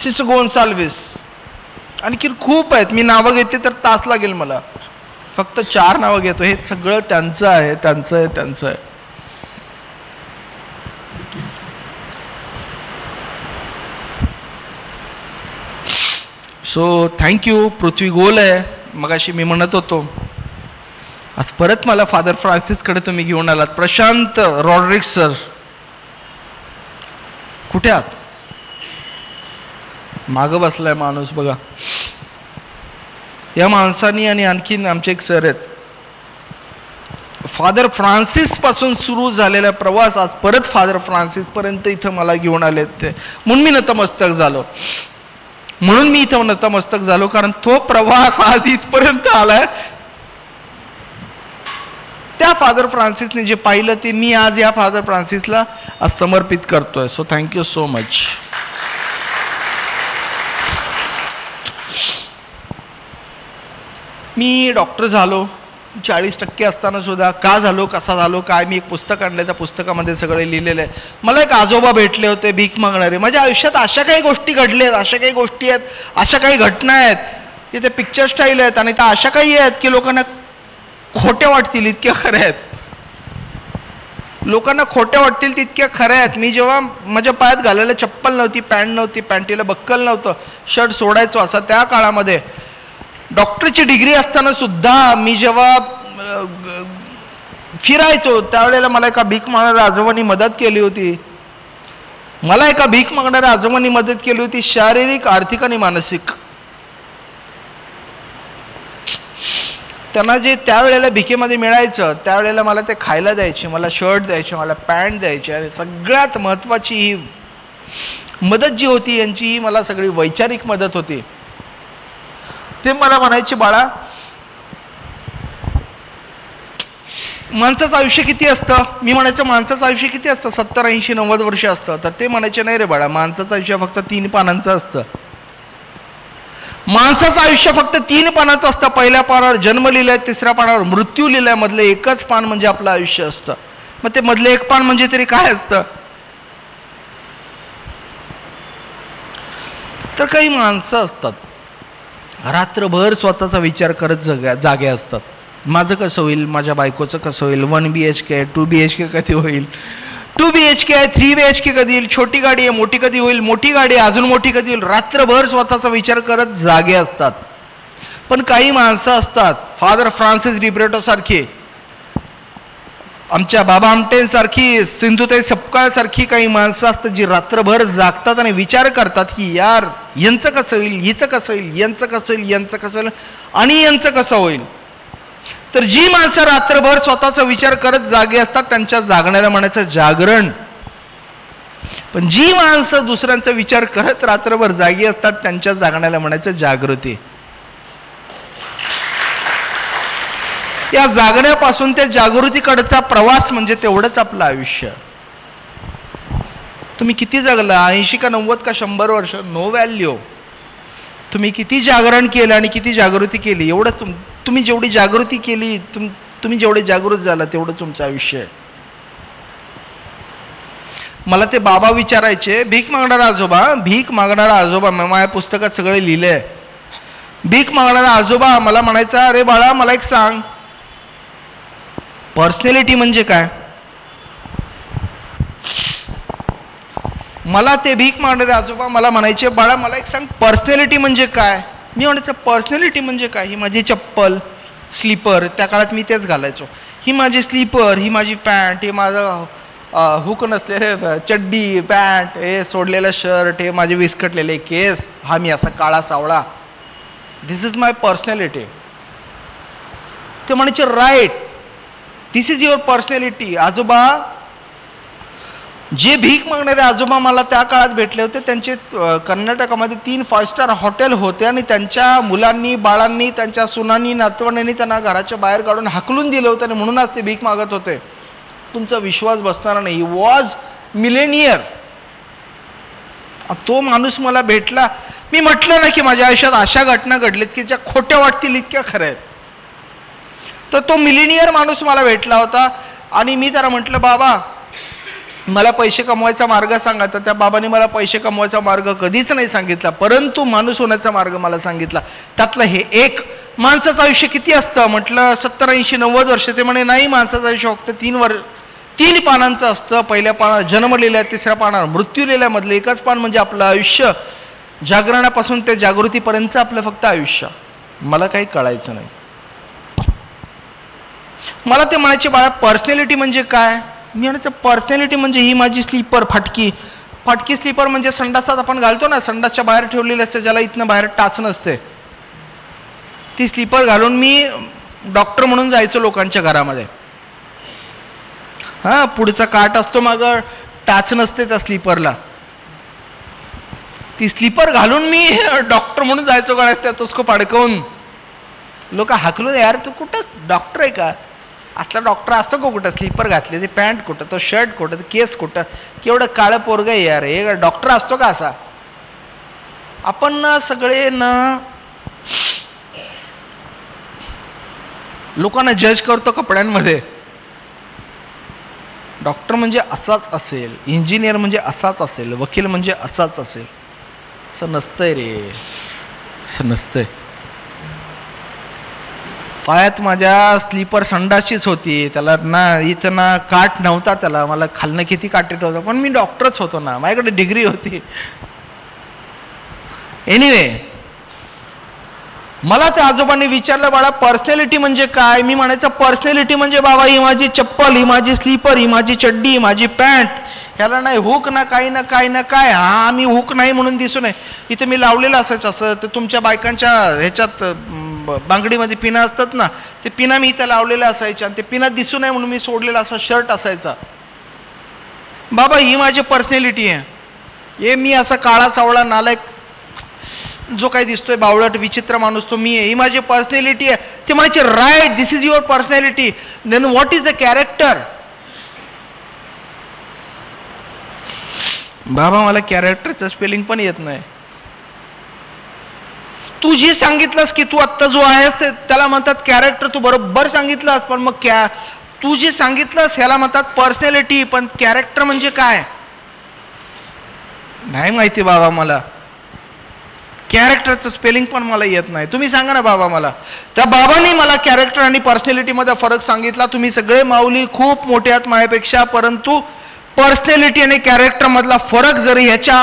sister Gonsalves, आणखी खूप आहेत. मी नावं घेते तर तास लागेल मला. फक्त 4 नावं घेतो. हे सगळं त्यांचं आहे, त्यांचं आहे, त्यांचं आहे. So thank you. पृथ्वी गोल आहे. मगाशी मी म्हणत होतो, आज परत मला फादर फ्रान्सिसकडे तुम्ही घेऊन आलात. प्रशांत रॉड्रिक्स सर कुठे आहात? मागं बसलाय माणूस बघा. या माणसानी आणि आणखीन आमचे एक सर आहेत. फादर फ्रान्सिस पासून सुरू झालेला प्रवास आज परत फादर फ्रान्सिस पर्यंत इथं मला घेऊन आलेत ते. म्हणून मी नतमस्तक झालो. कारण तो प्रवास आज इथपर्यंत आलाय. त्या फादर फ्रान्सिसने जे पाहिलं ते मी आज या फादर फ्रान्सिसला आज समर्पित करतोय. So thank you so much. मी डॉक्टर झालो 40% असताना सुद्धा. का झालो, कसा झालो, काय, मी एक पुस्तक आणलं, त्या पुस्तकामध्ये सगळे लिहिलेलं आहे. मला एक आजोबा भेटले होते भीक मागणारे. माझ्या आयुष्यात अशा काही गोष्टी घडल्या आहेत, अशा काही गोष्टी आहेत, अशा काही घटना आहेत की ते पिक्चर स्टाईल आहेत आणि त्या अशा काही आहेत की लोकांना खोट्या वाटतील इतक्या खऱ्या आहेत. लोकांना खोट्या वाटतील तितक्या खऱ्या आहेत. मी जेव्हा माझ्या पायात घालायला चप्पल नव्हती, पॅन्ट नव्हती, पॅन्टीला बक्कल नव्हतं, शर्ट सोडायचो असा त्या काळामध्ये, डॉक्टरची डिग्री असताना सुद्धा मी जेव्हा फिरायचो त्यावेळेला मला एका भीक मागणाऱ्या आजोबांनी मदत केली होती. शारीरिक, आर्थिक आणि मानसिक. त्यांना जे त्यावेळेला भिकेमध्ये मिळायचं त्यावेळेला मला ते खायला द्यायचे, मला शर्ट द्यायचे, मला पॅन्ट द्यायचे. आणि सगळ्यात महत्त्वाची ही मदत जी होती यांची ही मला सगळी वैचारिक मदत होती. ते मला म्हणायचे, बाळा माणसाचं आयुष्य किती असतं? मी म्हणायचं माणसाचं आयुष्य किती असतं? 70, 80, 90 वर्ष असतं. तर ते म्हणायचे, नाही रे बाळा, माणसाचं आयुष्य फक्त 3 पानांचं असतं. माणसाचं आयुष्य फक्त 3 पानाचं असतं. पहिल्या पानावर जन्म लिहिलाय, 3ऱ्या पानावर मृत्यू लिहिलाय, मधलं एकच पान म्हणजे आपलं आयुष्य असतं. मग ते मधलं एक पान म्हणजे तरी काय असतं? तर काही माणसं असतात रात्रभर स्वतःचा विचार करत जागे असतात. माझं कसं होईल, माझ्या बायकोचं कसं होईल, 1 BHK, 2 BHK कधी होईल, 2 BHK आहे, 3 BHK कधी येईल, छोटी गाडी आहे, मोठी कधी होईल, मोठी गाडी आहे, अजून मोठी कधी होईल. रात्रभर स्वतःचा विचार करत जागे असतात. पण काही माणसं असतात, फादर फ्रान्सिस रिब्रेटो सारखी, आमच्या बाबा आमटेंसारखी, सिंधुताई सपकाळसारखी काही माणसं असतात जी रात्रभर जागतात आणि विचार करतात की यार यांचं कसं होईल, हिचं कसं होईल, यांचं कसं होईल, यांचं कसं होईल आणि यांचं कसं होईल. तर जी माणसं रात्रभर स्वतःचा विचार करत जागे असतात त्यांच्या जागण्याला म्हणायचं जागरण. पण जी माणसं दुसऱ्यांचा विचार करत रात्रभर जागी असतात त्यांच्या जागण्याला म्हणायचं जागृती. या जागण्यापासून त्या जागृतीकडचा प्रवास म्हणजे तेवढंच आपलं आयुष्य. तुम्ही किती जगला, 80 का 90 का 100 वर्ष, नो व्हॅल्यू. तुम्ही किती जागरण केलं आणि किती जागृती केली, एवढं तुम्ही जेवढी जागृती केली, तुम्ही जेवढे जागृत झाला तेवढं तुमचं आयुष्य आहे. मला ते बाबा विचारायचे, भीक मागणारा आजोबा, माझ्या पुस्तकात सगळे लिहिले आहे. भीक मागणारा आजोबा मला म्हणायचा, अरे बाळा मला एक सांग, पर्सनॅलिटी म्हणजे काय. मला ते भीक मागणारे आजोबा मला म्हणायचे, बाळा मला एक सांग पर्सनॅलिटी म्हणजे काय. मी म्हणायचं पर्सनॅलिटी म्हणजे काय, ही माझी चप्पल स्लीपर, त्या काळात मी तेच घालायचो, ही माझी स्लीपर, ही माझी पॅन्ट, हे माझं हुक नसलेले चड्डी पॅन्ट, हे सोडलेलं शर्ट, हे माझे विस्कटलेले केस, हा मी असा काळा सावळा, दिस इज माय पर्सनॅलिटी. ते म्हणायचे right, this is your personality. आजोबा, जे भीक मागणारे आजोबा मला त्या काळात भेटले होते, त्यांचे कर्नाटकामध्ये 3 5 स्टार हॉटेल होते आणि त्यांच्या मुलांनी, बाळांनी, त्यांच्या सुनांनी, नातवंडांनी त्यांना घराच्या बाहेर काढून हाकलून दिलं होतं आणि म्हणूनच ते भीक मागत होते. तुमचा विश्वास बसणार नाही, ही वॉज मिलेनियर. तो माणूस मला भेटला. मी म्हटलं ना की माझ्या आयुष्यात अशा घटना घडल्यात की ज्या खोट्या वाटतील इतक्या खऱ्या आहेत. तर तो मिलेनियर माणूस मला भेटला होता आणि मी त्याला म्हटलं, बाबा मला पैसे कमवायचा मार्ग सांगा. तर त्या बाबांनी मला पैसे कमवायचा मार्ग कधीच नाही सांगितला, परंतु माणूस होण्याचा मार्ग मला सांगितला. त्यातलं हे एक, माणसाचं आयुष्य किती असतं म्हटलं, 70 80 90 वर्ष. ते म्हणे नाही, माणसाचं आयुष्य फक्त 3 पानांचं असतं. पहिल्या पानावर जन्म लिहिल्या, तिसऱ्या पानावर मृत्यू लिहिल्या, मधलं एकच पान म्हणजे आपलं आयुष्य. जागरणापासून ते जागृतीपर्यंत आपलं फक्त आयुष्य. मला काही कळायचं नाही. मला ते म्हणायचे, बाळा पर्सनॅलिटी म्हणजे काय. मी म्हणायचं पर्सनॅलिटी म्हणजे ही माझी स्लीपर, फाटकी स्लीपर म्हणजे संडासात आपण घालतो ना, संडासच्या बाहेर ठेवलेली असते, ज्याला इथनं बाहेर टाच नसते, ती स्लीपर घालून मी डॉक्टर म्हणून जायचो लोकांच्या घरामध्ये. हां, पुढचा काट असतो, मागं टाच नसते त्या स्लीपरला. ती स्लीपर घालून मी डॉक्टर म्हणून जायचो गळ्यात, स्टेथोस्कोप अडकवून. लोक हाकलून, यार तू कुठं डॉक्टर आहे का, असला डॉक्टर असतो का कुठं, स्लीपर घातली, ते पॅन्ट कुठं, तो शर्ट कुठं, ते केस कुठं, केवढं काळं पोरगं आहे यार, हे डॉक्टर असतो का असा. आपण ना सगळे ना लोकांना जज करतो कपड्यांमध्ये. डॉक्टर म्हणजे असाच असेल, इंजिनियर म्हणजे असाच असेल, वकील म्हणजे असाच असेल. असं नसतंय रे, असं नसतंय. पायात माझ्या स्लीपर संडासचीच होती, त्याला ना इथं ना काठ नव्हता, त्याला मला खालनं किती काटेट होतं, पण मी डॉक्टरच होतो ना, माझ्याकडे डिग्री होती. एनिवे, मला त्या आजोबांनी विचारलं, बाळा पर्सनॅलिटी म्हणजे काय. मी म्हणायचं पर्सनॅलिटी म्हणजे बाबा ही माझी चप्पल, ही माझी स्लीपर, ही माझी चड्डी, ही माझी पॅन्ट, ह्याला नाही हुक ना काही ना काय ना काय. हा, मी हुक नाही म्हणून दिसू नये, इथं मी लावलेलं असायचं. असं तर तुमच्या बायकांच्या ह्याच्यात बांगडीमध्ये पिना असतात ना, ते पिना मी इथं लावलेल्या असायच्या आणि ते पिना दिसू नये म्हणून मी सोडलेला असा शर्ट असायचा. बाबा ही माझी पर्सनॅलिटी आहे. हे मी असा काळा सावळा नालायक जो काही दिसतोय बावळट विचित्र माणूस तो मी आहे, ही माझी पर्सनॅलिटी आहे. ते म्हणायचे right, this is your personality. Then what is the character. बाबा मला कॅरेक्टरचं स्पेलिंग पण येत नाही. तू जे सांगितलंस की तू आत्ता जो आहेस त्याला म्हणतात कॅरेक्टर, तू बरोबर सांगितलंस, पण मग तू जे सांगितलंस ह्याला म्हणतात पर्सनॅलिटी, पण कॅरेक्टर म्हणजे काय नाही माहिती बाबा. मला कॅरेक्टरचं स्पेलिंग पण मला येत नाही, तुम्ही सांगा ना बाबा मला. त्या बाबांनी मला कॅरेक्टर आणि पर्सनॅलिटीमध्ये फरक सांगितला. तुम्ही सगळे माऊली खूप मोठे आहात माझ्यापेक्षा, परंतु पर्सनॅलिटी आणि कॅरेक्टर मधला फरक जरी ह्याच्या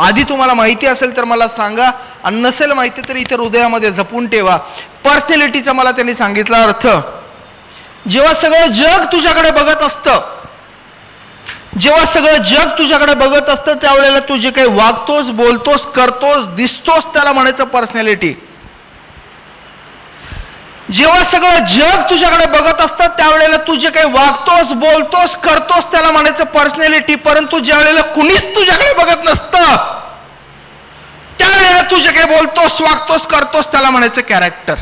आधी तुम्हाला माहिती असेल तर मला सांगा, आणि नसेल माहिती तर इतर हृदयामध्ये जपून ठेवा. पर्सनॅलिटीचा मला त्यांनी सांगितला अर्थ, जेव्हा सगळं जग तुझ्याकडे बघत असतं, जेव्हा सगळं जग तुझ्याकडे बघत असतं त्यावेळेला तू जे काही वागतोस, बोलतोस, करतोस, दिसतोस त्याला म्हणायचं पर्सनॅलिटी. जेव्हा सगळं जग तुझ्याकडे बघत असतं त्यावेळेला तू जे काही वागतोस, बोलतोस, करतोस त्याला म्हणायचं पर्सनॅलिटी. परंतु ज्या वेळेला कुणीच तुझ्याकडे बघत नसतं त्यावेळेला तू जे काही बोलतोस, वागतोस, करतोस त्याला म्हणायचं कॅरेक्टर.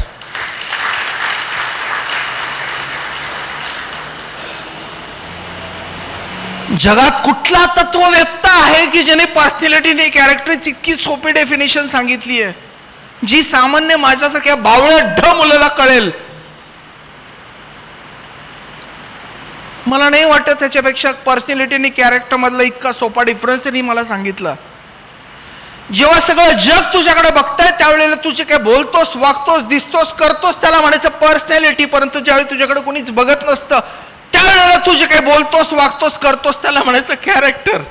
जगात कुठला तत्ववेत्ता आहे की ज्याने पर्सनॅलिटी कॅरेक्टरची इतकी सोपी डेफिनेशन सांगितली आहे, जी सामान्य माझ्यासारख्या बावळ्या मुलाला कळेल? मला नाही वाटत त्याच्यापेक्षा पर्सनॅलिटी आणि कॅरेक्टर मधला इतका सोपा डिफरन्स त्यांनी मला सांगितला. जेव्हा सगळं जग तुझ्याकडे बघताय त्यावेळेला तू जे काय बोलतोस, वागतोस, दिसतोस, करतोस त्याला म्हणायचं पर्सनॅलिटी. परंतु ज्यावेळी तुझ्याकडे कोणीच बघत नसतं त्यावेळेला तू जे काय बोलतोस, वागतोस, करतोस त्याला म्हणायचं कॅरेक्टर.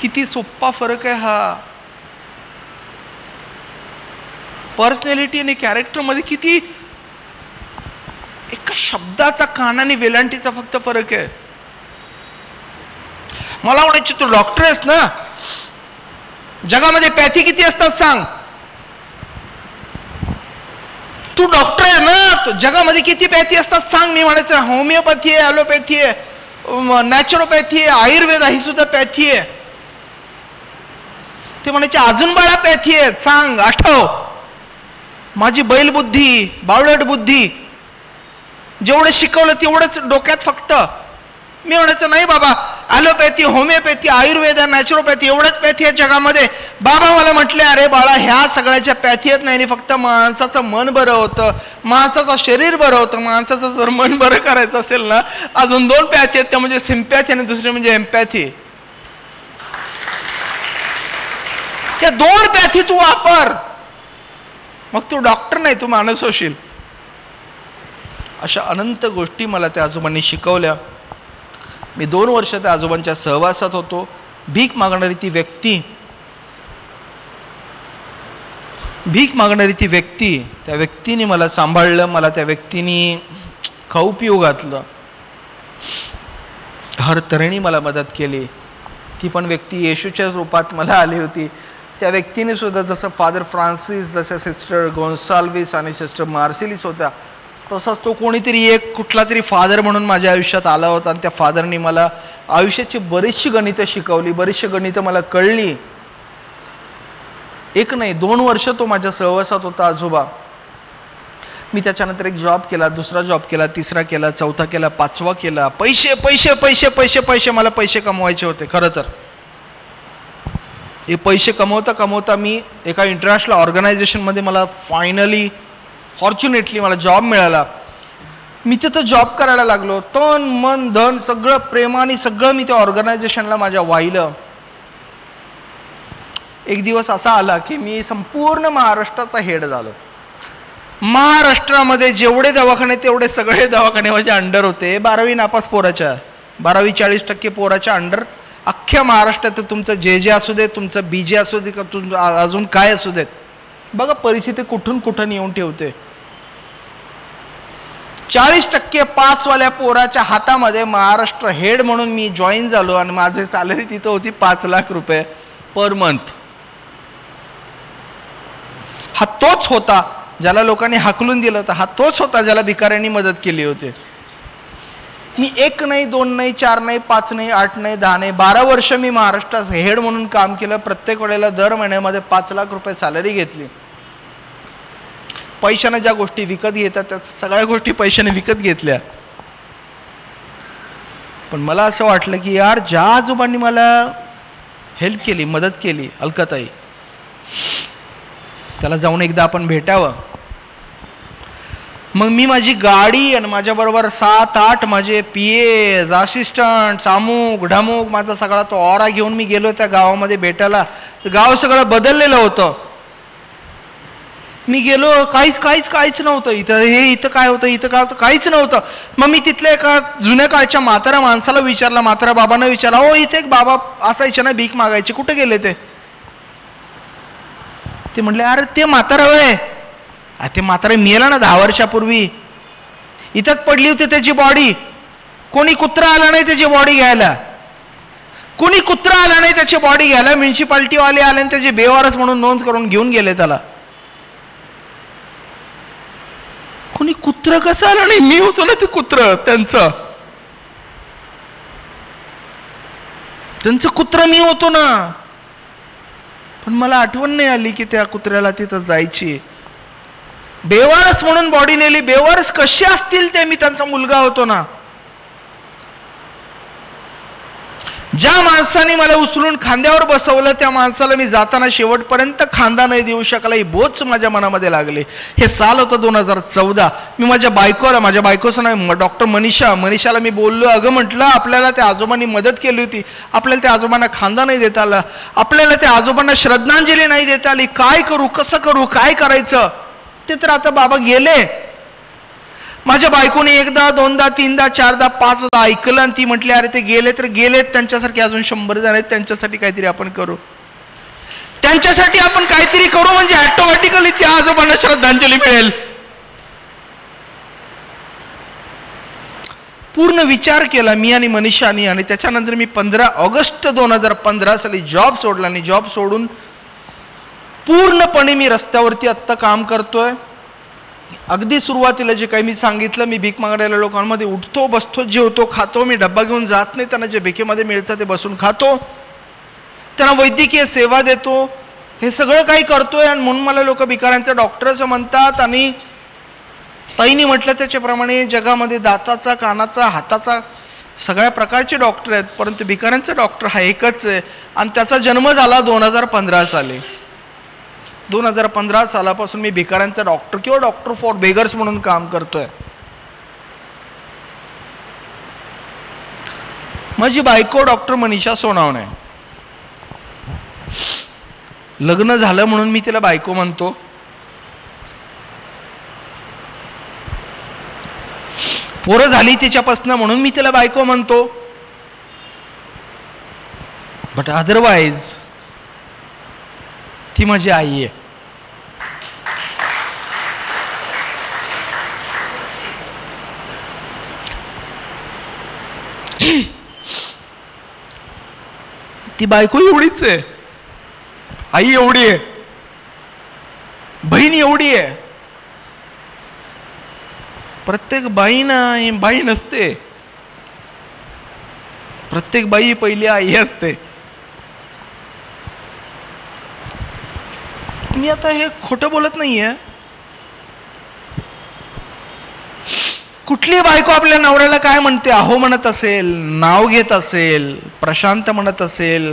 किती सोपा फरक आहे हा. पर्सनॅलिटी आणि कॅरेक्टर मध्ये किती एका शब्दाचा कान आणि वेलांटीचा फक्त फरक आहे. मला म्हणायचे तू डॉक्टर आहेस ना, जगामध्ये पॅथी किती असतात सांग? तू डॉक्टर आहे ना, जगामध्ये किती पॅथी असतात सांग? मी म्हणायचं होमिओपॅथी आहे, ॲलोपॅथी आहे, नॅचरोपॅथी आहे, आयुर्वेद ही सुद्धा पॅथी आहे. ते म्हणायचे अजून बाळा पॅथी आहेत सांग, आठव. माझी बैल बुद्धी, बावळट बुद्धी, जेवढं शिकवलं तेवढंच डोक्यात फक्त. मी म्हणायचं नाही बाबा, ॲलोपॅथी, होमिओपॅथी, आयुर्वेद, नॅचरोपॅथी एवढंच पॅथी आहे जगामध्ये. बाबा मला म्हटले अरे बाळा ह्या सगळ्याच्या पॅथी आहेत नाही, फक्त माणसाचं मन बरं होतं, माणसाचं शरीर बरं होतं. माणसाचं जर मन बरं करायचं असेल ना, अजून 2 पॅथी आहेत, त्या म्हणजे सिम्पॅथी आणि दुसरी म्हणजे एम्पॅथी. त्या 2 पॅथी तू वापर, मग तू डॉक्टर नाही, तू माणूस होशील. अशा अनंत गोष्टी मला त्या आजोबांनी शिकवल्या. मी 2 वर्ष त्या आजोबांच्या सहवासात होतो. भीक मागणारी ती व्यक्ती, त्या व्यक्तीने मला सांभाळलं, मला त्या व्यक्तीने खाऊ पिऊ घातलं, हर तऱ्हेने मला मदत केली. ती पण व्यक्ती येशूच्या रूपात मला आली होती. त्या व्यक्तीने सुद्धा जसं फादर फ्रान्सिस, जसं सिस्टर गोन्साल्विस आणि सिस्टर मार्सिलिस होत्या, तसाच तो कोणीतरी एक कुठला तरी फादर म्हणून माझ्या आयुष्यात आला होता. आणि त्या फादरनी मला आयुष्याची बरीचशी गणितं शिकवली, बरीचशी गणितं मला कळली. 1 नाही 2 वर्ष तो माझ्या सहवासात होता आजोबा. मी त्याच्यानंतर एक जॉब केला, दुसरा जॉब केला, तिसरा केला, चौथा केला, 5वा केला. पैसे पैसे पैसे पैसे पैसे मला पैसे कमवायचे होते. खरं तर हे पैसे कमवता कमवता मी एका इंटरनॅशनल ऑर्गनायझेशनमध्ये मला फॉर्च्युनेटली मला जॉब मिळाला. मी तिथं जॉब करायला लागलो. तन मन धन सगळं प्रेमाने सगळं मी त्या ऑर्गनायझेशनला माझ्या वाहिलं. एक दिवस असा आला की मी संपूर्ण महाराष्ट्राचा हेड झालो. महाराष्ट्रामध्ये जेवढे दवाखाने तेवढे सगळे दवाखाने माझ्या अंडर होते. 12वी नापास पोराच्या, 12वी 40% पोराच्या अंडर अख्ख्या महाराष्ट्रात. तुमचं जे असू दे, तुमचं BJ असू दे, अजून काय असू देत. बघा परिस्थिती कुठून कुठून येऊन ठेवते. 40% पासवाल्या पोराच्या हातामध्ये महाराष्ट्र हेड म्हणून मी जॉईन झालो. आणि माझी सॅलरी तिथं होती 5 लाख रुपये पर मंथ. हा तोच होता ज्याला लोकांनी हाकलून दिलं होतं, हा तोच होता ज्याला भिकाऱ्यांनी मदत केली होती. मी 1 नाही 2 नाही 4 नाही 5 नाही 8 नाही 10 नाही 12 वर्ष मी महाराष्ट्रात हेड म्हणून काम केलं. प्रत्येक वेळेला दर महिन्यामध्ये 5 लाख रुपये सॅलरी घेतली. पैशाने ज्या गोष्टी विकत घेतात त्या सगळ्या गोष्टी पैशाने विकत घेतल्या. पण मला असं वाटलं की यार ज्या आजोबांनी मला हेल्प केली, मदत केली, अलकाताई, त्याला जाऊन एकदा आपण भेटावं. मग मी माझी गाडी आणि माझ्याबरोबर 7-8 माझे PAs, असिस्टंट, अमुक ढमुक, माझा सगळा तो ऑरा घेऊन मी गेलो त्या गावामध्ये भेटायला. गाव सगळं बदललेलं होतं. मी गेलो, काहीच नव्हतं इथं. इथं काय होतं, इथं काय होतं, काहीच नव्हतं. मग मी तिथल्या एका जुन्या काळच्या म्हातारा माणसाला विचारला, म्हातारा बाबांना विचारला, हो इथे एक बाबा असायचे ना भीक मागायचे, कुठे गेले ते? ते म्हटले अरे ते म्हातारा वय, ते म्हातारा मेला ना 10 वर्षापूर्वी. इथंच पडली होती त्याची बॉडी. कोणी कुत्रा आला नाही त्याची बॉडी घ्यायला. कोणी कुत्रा आला नाही त्याची बॉडी घ्यायला. म्युन्सिपाल्टीवाले आले आणि त्याचे बेवारस म्हणून नोंद करून घेऊन गेले त्याला. कोणी कुत्र कसं आलं नाही? मी होतो ना ते कुत्र, त्यांचं कुत्र मी होतो ना. पण मला आठवण नाही आली की त्या कुत्र्याला तिथं जायची. बेवारस म्हणून बॉडी नेली. बेवारस कसे असतील ते? मी त्यांचा मुलगा होतो ना. ज्या माणसाने मला उचलून खांद्यावर बसवलं त्या माणसाला मी जाताना शेवटपर्यंत खांदा नाही देऊ शकला, ही बोच माझ्या मनामध्ये लागली. हे साल होतं 2014. मी माझ्या बायकोचं नाव डॉक्टर मनीषाला मी बोललो, अगं म्हटलं आपल्याला त्या आजोबांनी मदत केली होती, आपल्याला त्या आजोबांना खांदा नाही देता आला, आपल्याला त्या आजोबांना श्रद्धांजली नाही देता आली, काय करू, कसं करू, काय करायचं. ते तर आता बाबा गेले. माझ्या बायकोने एकदा, दोनदा, तीनदा, चारदा, पाचदा ऐकलं आणि ती म्हटली अरे ते गेले तर गेलेत, त्यांच्यासारखे अजून 100 जण आहेत, त्यांच्यासाठी काहीतरी आपण करू, त्यांच्यासाठी आपण काहीतरी करू, म्हणजे ऑटोमॅटिकली त्या आजोबांना श्रद्धांजली मिळेल. पूर्ण विचार केला मी आणि मनीषानी, आणि त्याच्यानंतर मी 15 ऑगस्ट 2015 साली जॉब सोडला, आणि जॉब सोडून पूर्णपणे मी रस्त्यावरती आत्ता काम करतोय. अगदी सुरुवातीला जे काही मी सांगितलं, मी भीक मागणाऱ्या लोकांमध्ये उठतो, बसतो, जेवतो, खातो. मी डब्बा घेऊन जात नाही, त्यांना जे भीकेमध्ये मिळतं ते बसून खातो, त्यांना वैद्यकीय सेवा देतो, हे सगळं काही करतोय. आणि म्हणून मला लोक भिकाऱ्यांचा डॉक्टर असं म्हणतात. आणि ताईंनी म्हटलं त्याच्याप्रमाणे जगामध्ये दाताचा, कानाचा, हाताचा सगळ्या प्रकारचे डॉक्टर आहेत, परंतु भिकाऱ्यांचा डॉक्टर हा एकच आहे. आणि त्याचा जन्म झाला 2015 साली. 2015 सालापासून मी भिकाऱ्यांचा डॉक्टर किंवा डॉक्टर फॉर बेगर्स म्हणून काम करतोय. माझी बायको डॉक्टर मनीषा सोनावणे. लग्न झालं म्हणून मी तिला बायको म्हणतो. पोरं झाली तिच्यापासनं म्हणून मी तिला बायको म्हणतो. बट अदरवाईज ती माझी आई आहे. ती बायको एवढीच आहे, आई एवढी आहे, बहीण एवढी आहे. प्रत्येक बाई ना ही बाई नसते, प्रत्येक बाई पहिली आई असते. मी आता हे खोटं बोलत नाहीये. कुठली बायको आपल्या नवऱ्याला काय म्हणते, अहो म्हणत असेल, नाव घेत असेल, प्रशांत म्हणत असेल,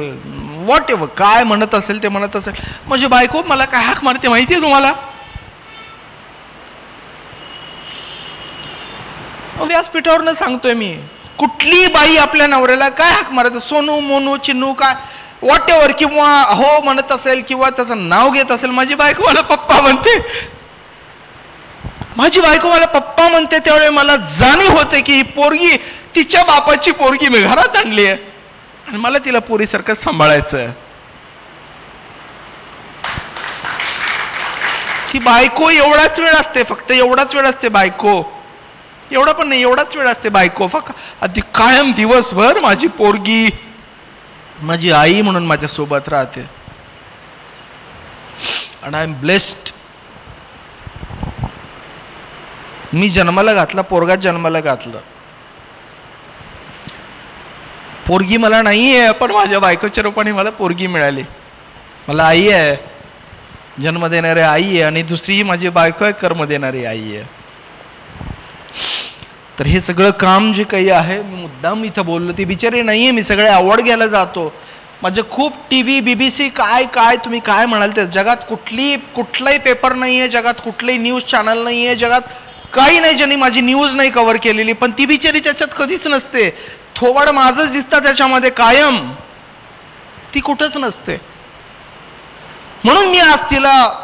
व्हॉट एव्हर काय म्हणत असेल ते म्हणत असेल. म्हणजे बायको मला काय हाक मारते माहिती आहे तुम्हाला? व्यासपीठावरनं सांगतोय मी. कुठली बाई आपल्या नवऱ्याला काय हाक मारते, सोनू, मोनू, चिन्नू, काय व्हॉट एव्हर, किंवा हो म्हणत असेल किंवा त्याचं नाव घेत असेल. माझी बायको मला पप्पा म्हणते, माझी बायको मला पप्पा म्हणते. त्यावेळी मला जाणीव होते की ही पोरगी, तिच्या बापाची पोरगी मी घरात आणली आहे आणि मला तिला पोरीसारखं सांभाळायचं आहे. ती बायको एवढाच वेळ असते, फक्त एवढाच वेळ असते बायको, एवढा पण नाही, एवढाच वेळ असते बायको. फक्त अगदी कायम दिवसभर माझी पोरगी, माझी आई म्हणून माझ्या सोबत राहते. आणि आय एम ब्लेस्ड. मी जन्माला घातला, पोरगा जन्माला घातलं. पोरगी मला नाही आहे, पण माझ्या बायकोच्या रूपाने मला पोरगी मिळाली. मला आई आहे, जन्म देणारी आई आहे, आणि दुसरी माझी बायको आहे, कर्म देणारी आई आहे. तर हे सगळं काम जे काही आहे, मी मुद्दाम इथं बोललो, ती बिचारी नाही आहे. मी सगळे अवॉर्ड घ्यायला जातो. माझे खूप TV, BBC काय तुम्ही काय म्हणाल ते, जगात कुठलाही पेपर नाही आहे, जगात कुठलंही न्यूज चॅनल नाही आहे, जगात काही नाही ज्यांनी माझी न्यूज नाही कव्हर केलेली. पण ती बिचारी त्याच्यात कधीच नसते. थोबाड माझंच दिसतं त्याच्यामध्ये कायम, ती कुठंच नसते. म्हणून मी आज तिला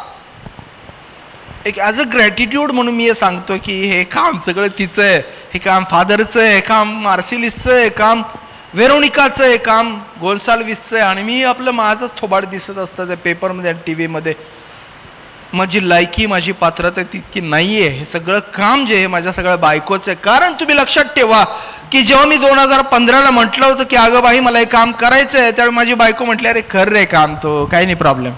एक ॲज अ ग्रॅटिट्यूड म्हणून मी हे सांगतो की हे काम सगळं तिचं आहे, हे काम फादरचं आहे, हे काम मार्सिलिसचं आहे, काम वेरोनिकाचं आहे, काम गोन्साल्विसचं आहे. आणि मी आपलं माझंच थोबाड दिसत असतं त्या पेपरमध्ये आणि TV मध्ये. माझी लायकी, माझी पात्रता तितकी नाही आहे. हे सगळं काम जे आहे माझ्या सगळ्या बायकोचं आहे. कारण तुम्ही लक्षात ठेवा की जेव्हा मी 2015ला म्हटलं होतं की अगं बाई मला हे काम करायचं आहे, त्यावेळी माझी बायको म्हटली अरे कर रे काम, तो काही नाही प्रॉब्लेम.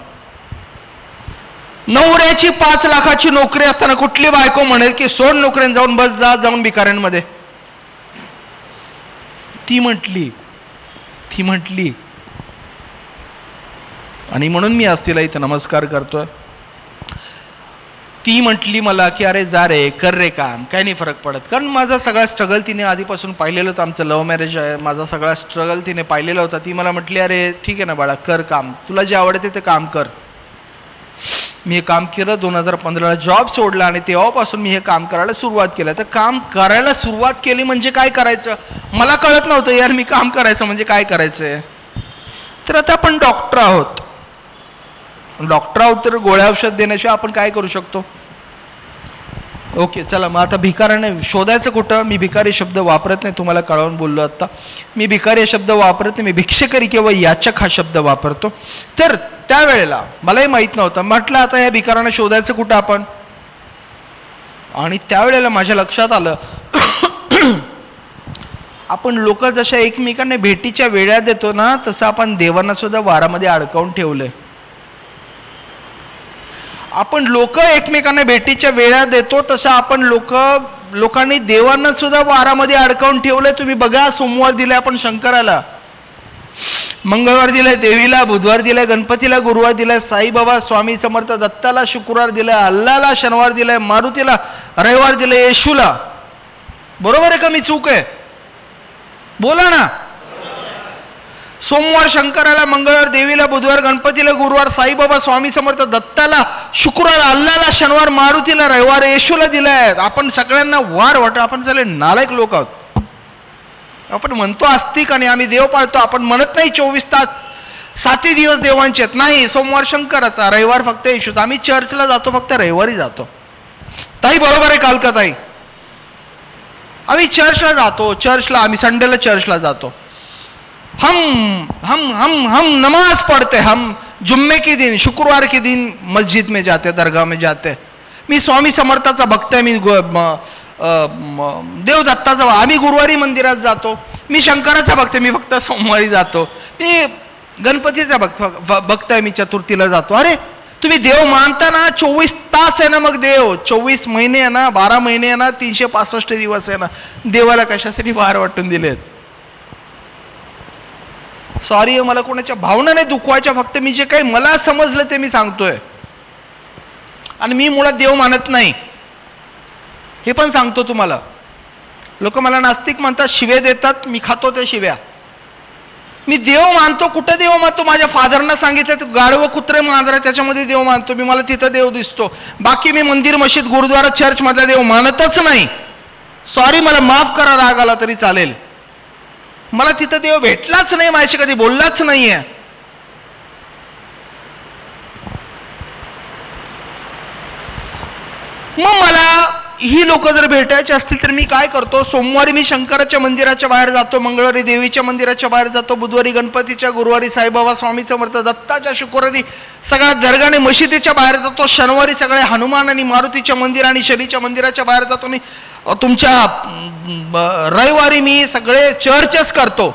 नवऱ्याची 5 लाखाची नोकरी असताना कुठली बायको म्हणेल की सोड नोकरीने जाऊन बस, जाऊन भिकाऱ्यांमध्ये. ती म्हटली. आणि म्हणून मी आज तिला इथं नमस्कार करतोय. ती म्हटली मला की अरे जा रे कर रे काम, काही नाही फरक पडत. कारण माझा सगळा स्ट्रगल तिने आधीपासून पाहिलेलं होतं. आमचं लव्ह मॅरेज आहे, माझा सगळा स्ट्रगल तिने पाहिलेला होता. ती मला म्हटली अरे ठीक आहे ना बाळा, कर काम, तुला जे आवडते ते काम कर. मी हे काम केलं. 2015ला जॉब सोडला आणि तेव्हापासून मी हे काम करायला सुरुवात केलं. तर काम करायला सुरुवात केली म्हणजे काय करायचं मला कळत नव्हतं यार. मी काम करायचं म्हणजे काय करायचंय. तर आता आपण डॉक्टर आहोत. तर गोळ्या औषध देण्याशिवाय आपण काय करू शकतो. ओके चला, मग आता भिकाऱ्याने शोधायचं कुठं. मी भिकारी शब्द वापरत नाही, तुम्हाला कळवून बोललो आत्ता. मी भिकारी हा शब्द वापरत नाही, मी भिक्षेकरी किंवा याचक हा शब्द वापरतो. तर त्यावेळेला मलाही माहीत नव्हतं. म्हटलं आता या भिकाऱ्याने शोधायचं कुठं आपण. आणि त्यावेळेला माझ्या लक्षात आलं आपण लोक जशा एकमेकांना भेटीच्या वेळा देतो ना, तसं आपण देवांना सुद्धा वारामध्ये अडकवून ठेवलंय. आपण लोक एकमेकांना भेटीच्या वेळा देतो तसं आपण लोकांनी देवांना सुद्धा वारामध्ये अडकवून ठेवलंय. तुम्ही बघा, सोमवार दिलाय आपण शंकराला, मंगळवार दिलाय देवीला, बुधवार दिलाय गणपतीला, गुरुवार दिलाय साईबाबा स्वामी समर्थ दत्ताला, शुक्रवार दिलाय अल्लाला, शनिवार दिलाय मारुतीला, रविवार दिलाय येशूला. बरोबर आहे का मी चूक आहे. बोला ना. सोमवार शंकराला, मंगळवार देवीला, बुधवार गणपतीला, गुरुवार साईबाबा स्वामी समर्थ दत्ताला, शुक्रवार अल्लाला, शनिवार मारुतीला, रविवार येशूला दिलाय. आपण सगळ्यांना वार वाटत. आपण सगळे नालायक लोक आहोत. आपण म्हणतो आस्तिक आणि आम्ही देव पाळतो. आपण म्हणत नाही 24 तास 7 दिवस देवांचे आहेत. नाही, सोमवार शंकराचा, रविवार फक्त येशूचा. आम्ही चर्चला जातो फक्त रविवारी जातो. ताई बरोबर आहे काल का ताई. आम्ही चर्चला जातो. आम्ही संडेला चर्चला जातो. हम नमाज पढ़ते. हम जुम्मे के दिन, शुक्रवार के दिन मस्जिद में जाते, दरगाह में जाते. मी स्वामी समर्थाचा भक्त आहे. मी देवदत्ताचा. आम्ही गुरुवारी मंदिरात जातो. मी शंकराचा भक्त आहे. मी फक्त सोमवारी जातो. मी गणपतीचा भक्त आहे. मी चतुर्थीला जातो. अरे तुम्ही देव मानता ना, 24 तास आहे ना, मग देव 24 महिने आहे ना, 12 महिने आहे ना, 365 दिवस आहे ना. देवाला कशासाठी वार वाटून दिलेत. सॉरी, मला कोणाच्या भावना नाही दुखवायच्या. फक्त मी जे काही मला समजलं ते मी सांगतोय. आणि मी मुळात देव मानत नाही हे पण सांगतो तुम्हाला. लोक मला नास्तिक म्हणतात, शिव्या देतात. मी खातो त्या शिव्या. मी देव मानतो. कुठं देव मानतो. माझ्या फादरना सांगितलं गाढवं कुत्रे मांजरा त्याच्यामध्ये देव मानतो मी. मला तिथं देव दिसतो. बाकी मी मंदिर मशीद गुरुद्वारा चर्च मधला देव मानतच नाही. सॉरी, मला माफ करा, राग आला तरी चालेल. मला तिथं देव भेटलाच नाही, माझ्याशी कधी बोललाच नाहीये. मग मला ही लोक जर भेटायची असतील तर मी काय करतो. सोमवारी मी शंकराच्या मंदिराच्या बाहेर जातो, मंगळवारी देवीच्या मंदिराच्या बाहेर जातो, बुधवारी गणपतीच्या, गुरुवारी साईबाबा स्वामी समर्थ दत्ताच्या, शुक्रवारी सगळ्या दर्गाने मशिदीच्या बाहेर जातो, शनिवारी सगळे हनुमान आणि मारुतीच्या मंदिर आणि शनीच्या मंदिराच्या बाहेर जातो. मी तुमच्या रविवारी मी सगळे चर्चच करतो.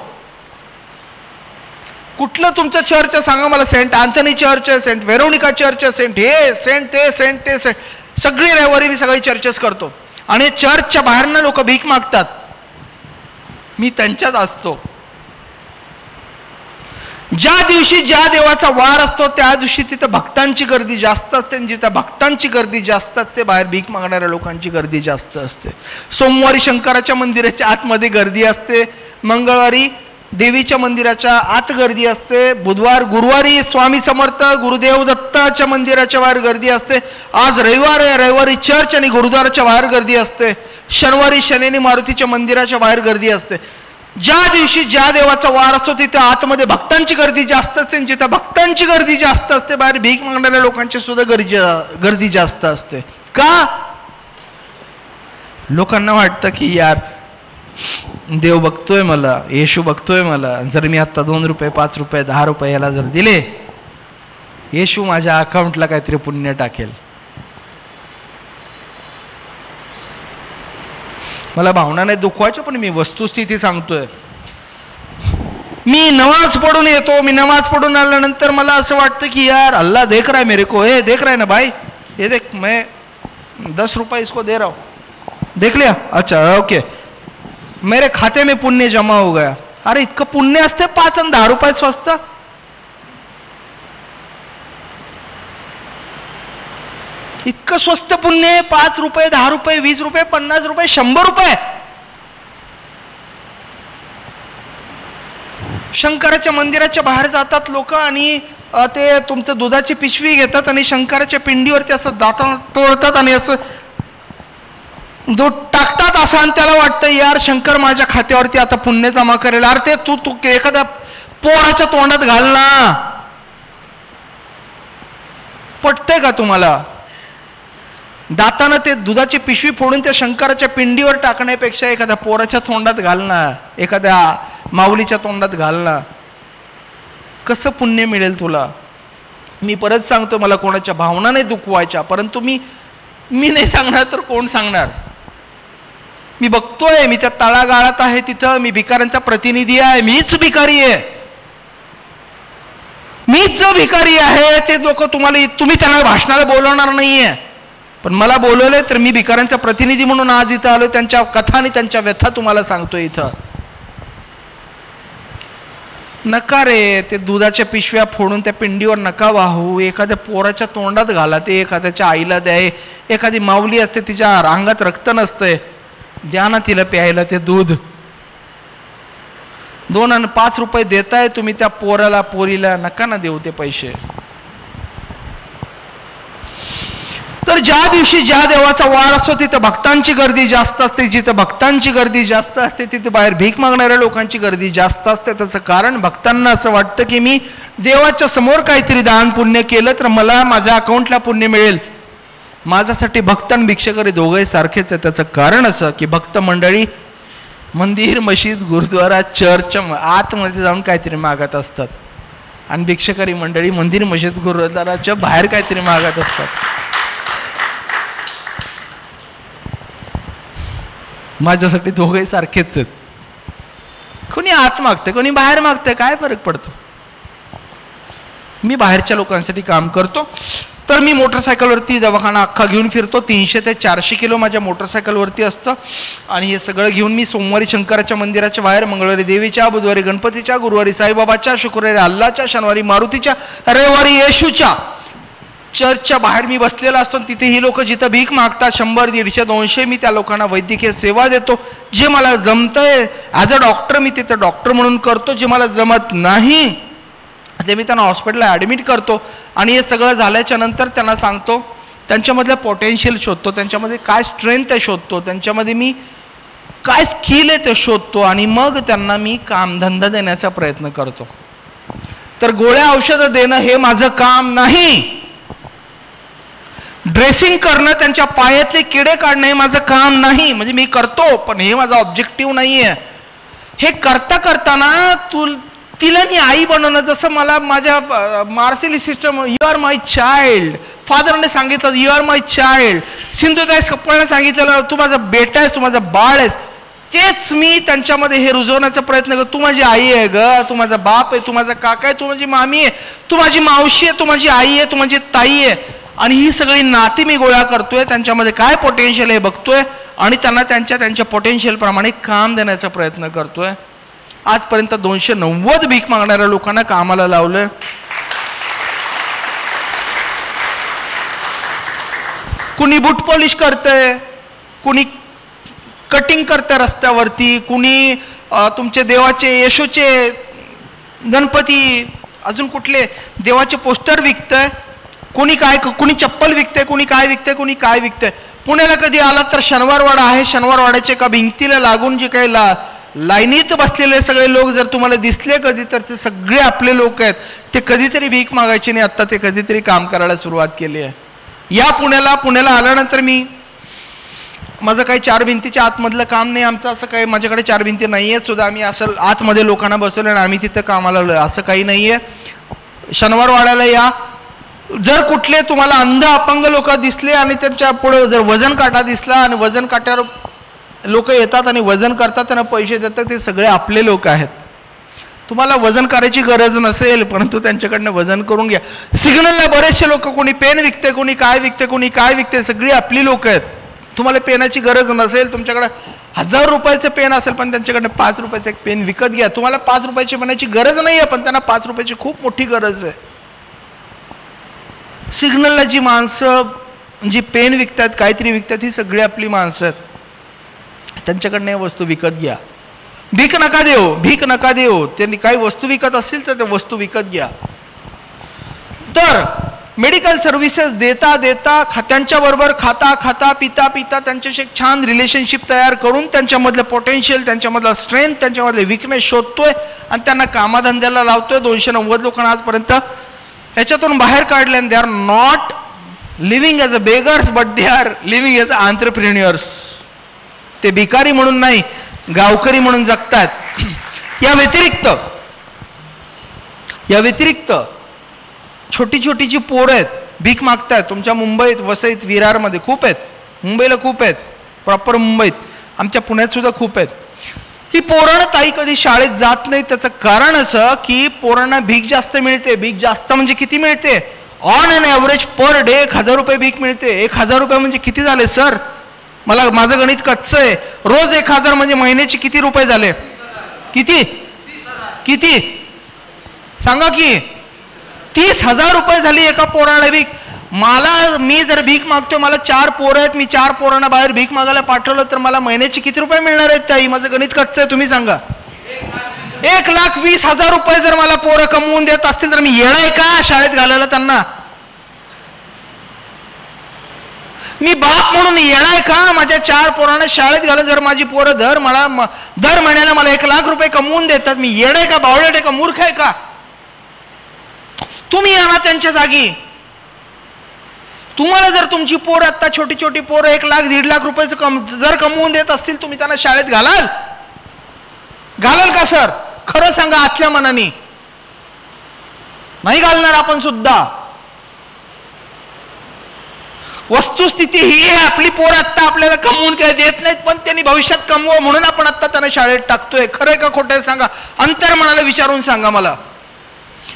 कुठलं तुमचं चर्च सांगा मला. सेंट अँथनी चर्च आहे, सेंट वेरोनिका चर्च आहे, सेंट हे सेंट ते सेंट ते सेंट. सगळी रविवारी मी सगळी चर्चेस करतो. आणि चर्चच्या बाहेरनं लोक भीक मागतात. मी त्यांच्यात असतो. ज्या दिवशी ज्या देवाचा वार असतो त्या दिवशी तिथं भक्तांची गर्दी जास्त असते. जिथं भक्तांची गर्दी जास्त असते बाहेर भीक मागणाऱ्या लोकांची गर्दी जास्त असते. सोमवारी शंकराच्या मंदिराच्या आतमध्ये गर्दी असते, मंगळवारी देवीच्या मंदिराच्या आत गर्दी असते, गुरुवारी स्वामी समर्थ गुरुदेव दत्ताच्या मंदिराच्या बाहेर गर्दी असते. आज रविवार आहे, रविवारी चर्च आणि गुरुद्वाराच्या बाहेर गर्दी असते. शनिवारी शनी मारुतीच्या मंदिराच्या बाहेर गर्दी असते. ज्या दिवशी ज्या देवाचा वार असतो तिथे आतमध्ये भक्तांची गर्दी जास्त असते. जिथे भक्तांची गर्दी जास्त असते बाहेर भीक मागणाऱ्या लोकांची सुद्धा गर्दी जास्त असते. का? लोकांना वाटतं की यार देव बघतोय मला, येशू बघतोय मला. जर मी आता 2 रुपये 5 रुपये 10 रुपये याला जर दिले, येशू माझ्या अकाउंटला काहीतरी पुण्य टाकेल. मला भावना नाही दुखवायच्या, पण मी वस्तुस्थिती सांगतोय. मी नमाज पढ़ून येतो. मी नमाज पढ़ून आल्यानंतर मला असं वाटतं की यार अल्लाह देख रहा है मेरे को. ए देख रहा है ना भाई, ये देख मैं 10 रुपये इसको दे रहा हूँ. देख लिया? अच्छा ओके. मेरे खाते में पुण्य जमा हो गया. अरे इतकं पुण्य असते 5 आणि 10 रुपये स्वस्त. इतकं स्वस्त पुण्य, 5 रुपये, 10 रुपये, 20 रुपये, 50 रुपये, 100 रुपये. शंकराच्या मंदिराच्या बाहेर जातात लोक आणि ते तुमचं दुधाची पिशवी घेतात आणि शंकराच्या पिंडीवरती असं दाता तोडतात आणि असं दूध टाकतात असं, आणि त्याला वाटतं यार शंकर माझ्या खात्यावरती आता पुण्य जमा करेल. अरे ते तू एखाद्या पोराच्या तोंडात घाल ना. पटतंय का तुम्हाला? दातानं ते दुधाची पिशवी फोडून त्या शंकराच्या पिंडीवर टाकण्यापेक्षा एखाद्या पोराच्या तोंडात घाल ना, एखाद्या माऊलीच्या तोंडात घाल ना. कसं पुण्य मिळेल तुला? मी परत सांगतो, मला कोणाच्या भावना नाही दुखवायच्या, परंतु मी नाही सांगणार तर कोण सांगणार? मी बघतोय, मी त्या तळागाळात आहे तिथं, मी भिकाऱ्यांचा प्रतिनिधी आहे. मीच भिकारी आहे, मीच भिकारी आहे. ते लोक तुम्ही त्यांना भाषणाला बोलवणार नाहीये, पण मला बोलवलंय तर मी भिकाऱ्यांचा प्रतिनिधी म्हणून आज इथं आलो. त्यांच्या कथा आणि त्यांच्या व्यथा तुम्हाला सांगतोय इथं. नका रे ते दुधाच्या पिशव्या फोडून त्या पिंडीवर नका वाहू. एखाद्या पोराच्या तोंडात घाला, ते एखाद्याच्या आईला द्या. एखादी माऊली असते तिच्या अंगात रक्त नसतंय, द्या ना तिला प्यायला ते दूध. 2 आणि 5 रुपये देताय तुम्ही त्या पोराला पोरीला, नका ना देऊ ते पैसे. तर ज्या दिवशी ज्या देवाचा वार असतो तिथं भक्तांची गर्दी जास्त असते. जिथं भक्तांची गर्दी जास्त असते तिथं बाहेर भीक मागणाऱ्या लोकांची गर्दी जास्त असते. त्याचं कारण भक्तांना असं वाटतं की मी देवाच्या समोर काहीतरी दान पुण्य केलं तर मला माझ्या अकाउंटला पुण्य मिळेल. माझ्यासाठी भक्त आणि भिक्षकरी दोघंही सारखेच आहे. त्याचं कारण असं की भक्त मंडळी मंदिर, मशीद, गुरुद्वारा, चर्चच्या आतमध्ये जाऊन काहीतरी मागत असतात आणि भिक्षकरी मंडळी मंदिर, मशीद, गुरुद्वाराच्या बाहेर काहीतरी मागत असतात. माझ्यासाठी दोघंही सारखेच आहेत. कोणी आत मागतं, कोणी बाहेर मागतं, काय फरक पडतो? मी बाहेरच्या लोकांसाठी काम करतो. तर मी मोटरसायकलवरती दवाखाना अख्खा घेऊन फिरतो. 300 ते 400 किलो माझ्या मोटरसायकलवरती असतं आणि हे सगळं घेऊन मी सोमवारी शंकराच्या मंदिराच्या बाहेर, मंगळवारी देवीच्या, बुधवारी गणपतीच्या, गुरुवारी साईबाबाच्या, शुक्रवारी अल्लाच्या, शनिवारी मारुतीच्या, रविवारी येशूच्या चर्चच्या बाहेर मी बसलेला असतो. तिथे ही लोक जिथं भीक मागतात 100, 150, 200, मी त्या लोकांना वैद्यकीय सेवा देतो. जे मला जमतंय ॲज अ डॉक्टर मी तिथं डॉक्टर म्हणून करतो. जे मला जमत नाही ते मी त्यांना हॉस्पिटलला ॲडमिट करतो आणि हे सगळं झाल्याच्या नंतर त्यांना सांगतो, त्यांच्यामधलं पोटेन्शियल शोधतो, त्यांच्यामध्ये काय स्ट्रेंथ आहे शोधतो, त्यांच्यामध्ये मी काय स्किल आहे ते शोधतो आणि मग त्यांना मी कामधंदा देण्याचा प्रयत्न करतो. तर गोळ्या औषधं देणं हे माझं काम नाही. ड्रेसिंग करणं, त्यांच्या पायातले किडे काढणं हे माझं काम नाही. म्हणजे मी करतो पण हे माझा ऑब्जेक्टिव्ह नाही आहे. हे करताना तिला मी आई बनवणं, जसं मला माझ्या Marcelis sister you are my child, फादरने सांगितलं यू आर माय चाइल्ड, सिंधुताई कप्पळने सांगितलेलं तू माझा बेटा आहेस, तू माझा बाळ आहेस. तेच मी त्यांच्यामध्ये हे रुजवण्याचा प्रयत्न करतो. तू माझी आई आहे ग, तू माझा बाप आहे, तू माझा काका आहे, तू माझी मामी आहे, तू माझी मावशी आहे, तू माझी आई आहे, तू माझी ताई आहे. आणि ही सगळी नाती मी गोळा करतोय, त्यांच्यामध्ये काय पोटेन्शियल आहे बघतोय आणि त्यांना त्यांच्या पोटेन्शियल प्रमाणे काम देण्याचा प्रयत्न करतोय. आजपर्यंत 290 भीक मागणाऱ्या लोकांना कामाला लावलंय. कुणी बूट पॉलिश करतंय, कुणी कटिंग करतंय रस्त्यावरती, कुणी तुमचे देवाचे, येशूचे, गणपती, अजून कुठले देवाचे पोस्टर विकतंय, कुणी चप्पल विकतंय, कुणी काय विकतंय, कुणी काय विकतंय. पुण्याला कधी आला तर शनिवारवाडा आहे, शनिवारवाड्याच्या एका भिंतीला लागून जे काही लाईनीत बसलेले सगळे लोक जर तुम्हाला दिसले कधी तर ते सगळे आपले लोक आहेत. ते कधीतरी भीक मागायचे नाही, आत्ता ते कधीतरी काम करायला सुरुवात केली आहे. या पुण्याला आल्यानंतर माझं काही 4 भिंतीच्या आतमधलं काम नाही. आमचं असं काही, माझ्याकडे 4 भिंती नाही आहे सुद्धा, आम्ही असं आतमध्ये लोकांना बसवलं आणि आम्ही तिथं कामाला असं काही नाही आहे. शनिवारवाड्याला या. जर कुठले तुम्हाला अंध अपंग लोक दिसले आणि त्यांच्या पुढे जर वजन काटा दिसला आणि वजन काट्यावर लोक येतात आणि वजन करतात, त्यांना पैसे देतात, ते सगळे आपले लोक आहेत. तुम्हाला वजन करायची गरज नसेल परंतु त्यांच्याकडनं वजन करून घ्या. सिग्नलला बरेचसे लोक, कोणी पेन विकते, कोणी काय विकते, सगळी आपली लोक आहेत. तुम्हाला पेनाची गरज नसेल, तुमच्याकडे 1000 रुपयाचं पेन असेल पण त्यांच्याकडनं 5 रुपयाचं एक पेन विकत घ्या. तुम्हाला 5 रुपयाची पेनाची गरज नाही आहे पण त्यांना 5 रुपयाची खूप मोठी गरज आहे. सिग्नलला जी माणसं जी पेन विकतात, काहीतरी विकतात, ही सगळी आपली माणसं आहेत. त्यांच्याकडनं वस्तू विकत घ्या. भीक नका देऊ, भीक नका देऊ. त्यांनी काही वस्तू विकत असतील तर त्या वस्तू विकत घ्या. तर मेडिकल सर्व्हिसेस देता देता त्यांच्याबरोबर खाता खाता पिता पिता त्यांच्याशी एक छान रिलेशनशिप तयार करून त्यांच्यामधलं पोटेन्शियल, त्यांच्यामधलं स्ट्रेंथ, त्यांच्यामधले विकनेस शोधतोय आणि त्यांना कामाधंद्याला लावतोय. 290 लोकांना आजपर्यंत ह्याच्यातून बाहेर काढले. आणि they are not living as a beggars but they are living as a entrepreneurs. ते भिकारी म्हणून नाही, गावकरी म्हणून जगतात. या व्यतिरिक्त छोटी छोटी जी पोरं आहेत, भीक मागतायत. तुमच्या मुंबईत, वसईत, विरारमध्ये खूप आहेत. मुंबईला खूप आहेत, प्रॉपर मुंबईत. आमच्या पुण्यात सुद्धा खूप आहेत. ही पोरांना ताई कधी शाळेत जात नाही. त्याचं कारण असं की पोरांना भीक जास्त मिळते. भीक जास्त म्हणजे किती मिळते? On an average per day 1000 रुपये भीक मिळते. 1000 रुपये म्हणजे किती झाले सर? माझं गणित कच्चं आहे. रोज 1000 म्हणजे महिन्याचे किती रुपये झाले? किती किती सांगा की? 30,000 रुपये झाली एका पोराला भीक. मी जर भीक मागतोय, मला 4 पोरं आहेत, मी 4 पोरांना बाहेर भीक मागायला पाठवलं तर मला महिन्याचे किती रुपये मिळणार आहेत ताई? माझं गणित कच्चं आहे, तुम्ही सांगा. 1,20,000 रुपये जर मला पोरं कमवून देत असतील तर मी येणार आहे का शाळेत घालायला त्यांना? मी बाप म्हणून येणार का माझ्या 4 पोरांना शाळेत घालत? जर माझी पोरं दर महिन्याला मला 1,00,000 रुपये कमवून देतात, मी येणार का? बावळट आहे का? मूर्ख आहे का? तुम्ही या ना त्यांच्या जागी. तुम्हाला जर तुमची पोरं आता छोटी छोटी पोरं 1,00,000 1,50,000 रुपयाचं जर कमवून देत असतील, तुम्ही त्यांना शाळेत घालाल का सर? खरं सांगा आतल्या मनाने. नाही घालणार आपण सुद्धा. वस्तुस्थिती ही आहे, आपली पोरं आत्ता आपल्याला कमवून काय देत नाहीत, पण त्यांनी भविष्यात कमवावं म्हणून आपण आत्ता त्यांना शाळेत टाकतोय. खरंय का खोटं आहे सांगा? अंतर्मनाला विचारून सांगा मला.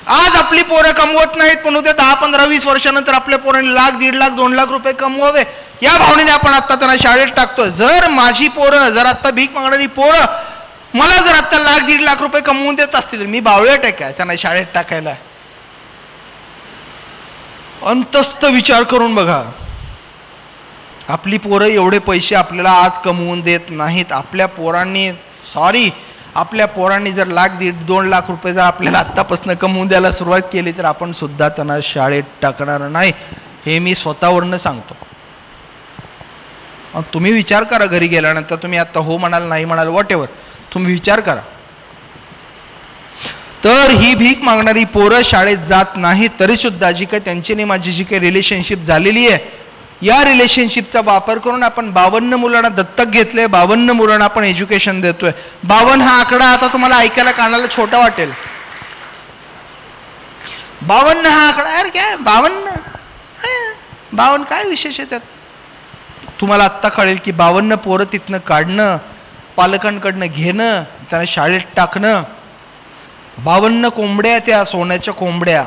आज आपली पोरं कमवत नाहीत, पण उद्या 10, 15, 20 वर्षानंतर आपल्या पोरांनी 1,00,000, 1,50,000, 2,00,000 रुपये कमवावे या भावनेने आपण आत्ता त्यांना शाळेत टाकतोय. जर माझी पोरं, जर आत्ता भीक मागणारी पोरं मला जर आत्ता 1,00,000, 1,50,000 रुपये कमवून देत असतील, मी बावळट आहे काय त्यांना शाळेत टाकायला? अंतस्थ विचार करून बघा. आपली पोरं एवढे पैसे आपल्याला आज कमवून देत नाहीत. आपल्या पोरांनी जर 1,00,000, 1,50,000, 2,00,000 रुपये जर आपल्याला आत्तापासून कमवून द्यायला सुरुवात केली तर आपण सुद्धा त्यांना शाळेत टाकणार नाही. हे मी स्वतःवरनं सांगतो. तुम्ही विचार करा घरी गेल्यानंतर. तुम्ही आत्ता हो म्हणाल, नाही म्हणाल, वॉट एव्हर, तुम्ही विचार करा. तर ही भीक मागणारी पोरं शाळेत जात नाही तरी सुद्धा जी काही त्यांची आणि माझी जी काही रिलेशनशिप झालेली आहे, या रिलेशनशिपचा वापर करून आपण 52 मुलांना दत्तक घेतले. 52 मुलांना आपण एज्युकेशन देतोय. 52 हा आकडा आता तुम्हाला ऐकायला कानाला छोटा वाटेल. 52 हा आकडा, यार काय 52 काय विशेष आहे त्यात? तुम्हाला आत्ता कळेल की 52 पोरं तिथनं काढणं, पालकांकडनं घेणं, त्यांना शाळेत टाकणं. 52 कोंबड्या, त्या सोन्याच्या कोंबड्या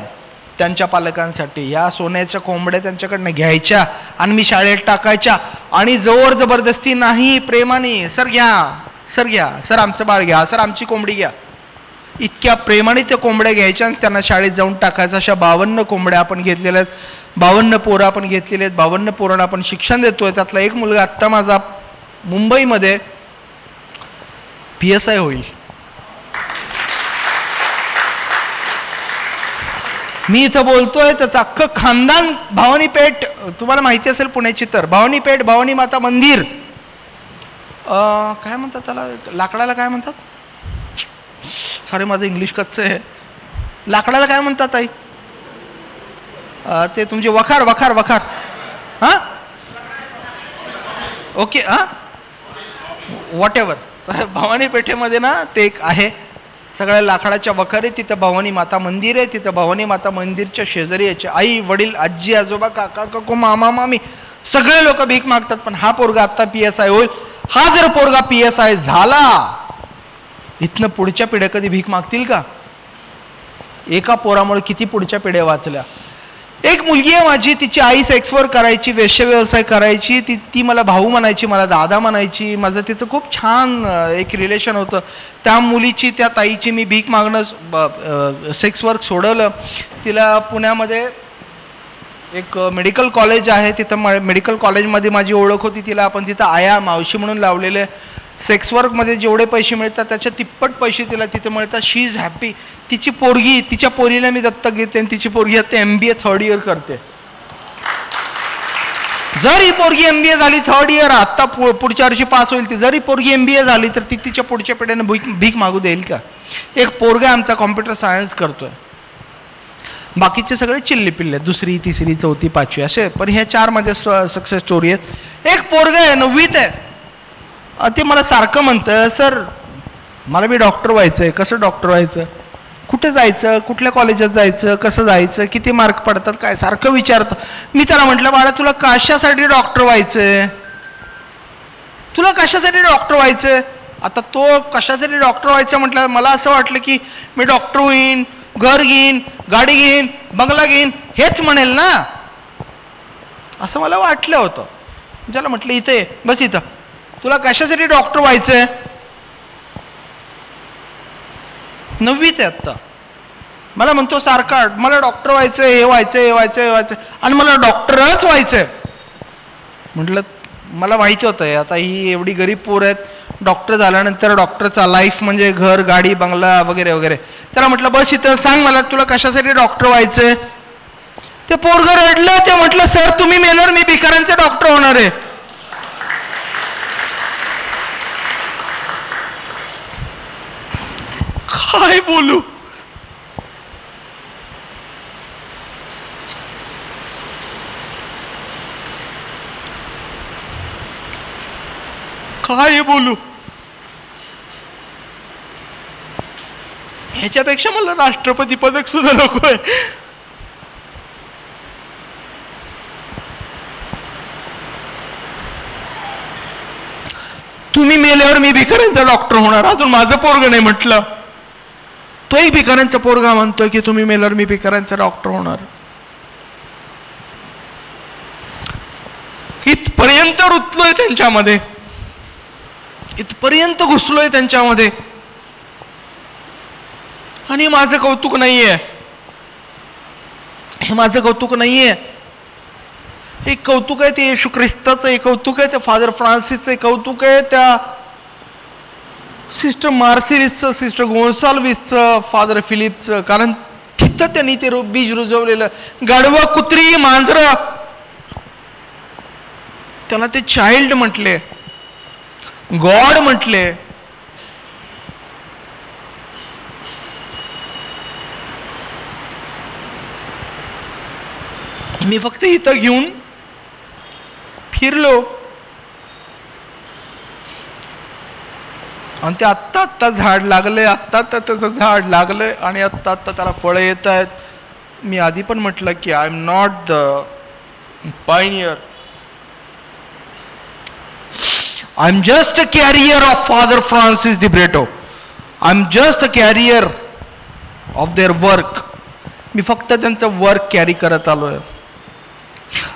त्यांच्या पालकांसाठी. या सोन्याच्या कोंबड्या त्यांच्याकडनं घ्यायच्या आणि मी शाळेत टाकायच्या. आणि जोर जबरदस्ती नाही, प्रेमाने, सर घ्या, सर घ्या, सर आमचं बाळ घ्या, सर आमची कोंबडी घ्या, इतक्या प्रेमाने त्या कोंबड्या घ्यायच्या आणि त्यांना शाळेत जाऊन टाकायचं. अशा 52 कोंबड्या आपण घेतलेल्या आहेत. 52 पोरं आपण घेतलेले आहेत. 52 पोरांना आपण शिक्षण देतोय. त्यातला एक मुलगा आत्ता माझा मुंबईमध्ये PSI होईल. मी इथं बोलतोय, त्याचं अख्खं खानदान भवानी पेठ, तुम्हाला माहिती असेल पुण्याची तर, भवानी पेठ, भवानी माता मंदिर, काय म्हणतात त्याला, लाकडाला काय म्हणतात? सॉरी माझं इंग्लिश कच्चं आहे. लाकडाला काय म्हणतात ताई? ते तुमचे वखार हां, ओके, हां, वॉट एव्हर. भवानी पेठेमध्ये ना ते एक आहे, सगळ्या लाकडाच्या वखारी. तिथं भवानी माता मंदिर आहे. तिथं भवानी माता मंदिरच्या शेजारी याचे आई वडील, आजी आजोबा, काका काकू, मामा मामी सगळे लोक भीक मागतात. पण हा पोरगा आत्ता PSI होईल. हा जर पोरगा PSI झाला, इथनं पुढच्या पिढ्या कधी भीक मागतील का? एका पोरामुळे किती पुढच्या पिढ्या वाचल्या. एक मुलगी आहे माझी, तिची आई सेक्स वर्क करायची, वेश्य व्यवसाय करायची. ती मला भाऊ म्हणायची, मला दादा म्हणायची. माझं तिचं खूप छान एक रिलेशन होतं. त्या मुलीची, त्या ताईची मी भीक मागणं, सेक्स वर्क सोडवलं. तिला पुण्यामध्ये एक मेडिकल कॉलेज आहे, तिथं मेडिकल कॉलेजमध्ये माझी ओळख होती. तिला आपण तिथं आया मावशी म्हणून लावलेले. सेक्स वर्कमध्ये जेवढे पैसे मिळतात त्याच्या तिप्पट पैसे तिला तिथे मिळतात. शी इज हॅपी. तिची पोरगी, तिच्या पोरीला मी दत्तक घेते आणि तिची पोरगी आता MBA 3rd इयर करते. जर ही पोरगी MBA झाली 3rd इयर, आत्ता पुढच्या वर्षी पास होईल ती, जर ही पोरगी MBA झाली तर ती तिच्या पुढच्या पिढीने भीक मागू देईल का? एक पोरगा आमचा कॉम्प्युटर सायन्स करतोय, बाकीचे सगळे चिल्ली पिल्ले 2री 3री 4थी 5वी असे, पण ह्या 4 माझ्या सक्सेस स्टोरी आहेत. एक पोरगा आहे 9वीत आहे, ते मला सारखं म्हणतं, सर मला बी डॉक्टर व्हायचं आहे. कसं डॉक्टर व्हायचं? कुठे जायचं? कुठल्या कॉलेजात जायचं? कसं जायचं? किती मार्क पडतात? काय सारखं विचारतं. मी त्याला म्हटलं, बाळा तुला कशासाठी डॉक्टर व्हायचंय? तुला कशासाठी डॉक्टर व्हायचंय? आता तो कशासाठी डॉक्टर व्हायचं म्हटलं, मला असं वाटलं की मी डॉक्टर होईन, घर घेईन, गाडी घेईन, बंगला घेईन, हेच म्हणेल ना, असं मला वाटलं होतं. त्याला म्हटलं, इथे बस, इथं तुला कशासाठी डॉक्टर व्हायचंय? 9वीत आहे आत्ता. मला म्हणतो सारखा, मला डॉक्टर व्हायचंय, हे व्हायचंय, हे व्हायचंय, हे व्हायचंय, आणि मला डॉक्टरच व्हायचंय. म्हटलं मला माहिती होतं आता ही एवढी गरीब पोर आहेत, डॉक्टर झाल्यानंतर डॉक्टरचा लाईफ म्हणजे घर, गाडी, बंगला वगैरे वगैरे. त्याला म्हटलं बस इथं, सांग मला तुला कशासाठी डॉक्टर व्हायचंय? ते पोरगं रडलं. ते म्हटलं, सर तुम्ही मेल्यावर मी भिकाऱ्यांचे डॉक्टर होणार आहे. काय बोलू? काय बोलू? ह्याच्यापेक्षा मला राष्ट्रपती पदक सुद्धा नकोय. तुम्ही मेल्यावर मी भिकाऱ्यांचा डॉक्टर होणार. अजून माझं पोरग नाही म्हटलं, तोही भिकाऱ्यांचा पोरगा म्हणतोय की तुम्ही मेल्यावर मी भिकाऱ्यांचा डॉक्टर होणार. इथपर्यंत रुतलोय त्यांच्यामध्ये, इथपर्यंत घुसलोय त्यांच्यामध्ये, आणि माझं कौतुक नाहीये. हे माझं कौतुक नाहीये. हे कौतुक आहे ते येशू ख्रिस्ताचं, हे कौतुक आहे ते फादर फ्रान्सिसचं, हे कौतुक आहे त्या सिस्टर मार्सिलिसचं, सिस्टर गोन्साल्विसचं, फादर फिलिपचं. कारण तिथं त्यांनी ते बीज रुजवलेलं. गाढवं, कुत्री, मांजरं, त्यांना ते चाइल्ड म्हटले, गॉड म्हटले. मी फक्त इथं घेऊन फिरलो आणि ते आत्ता आत्ता झाड लागलंय, आत्ता आत्ता त्याचं झाड लागलंय आणि आत्ता आत्ता त्याला फळं येत आहेत. मी आधी पण म्हटलं की I am not the pioneer, I am just a carrier of father Francis Dibrito. I am just a carrier of their work. मी फक्त त्यांचं वर्क कॅरी करत आलोय.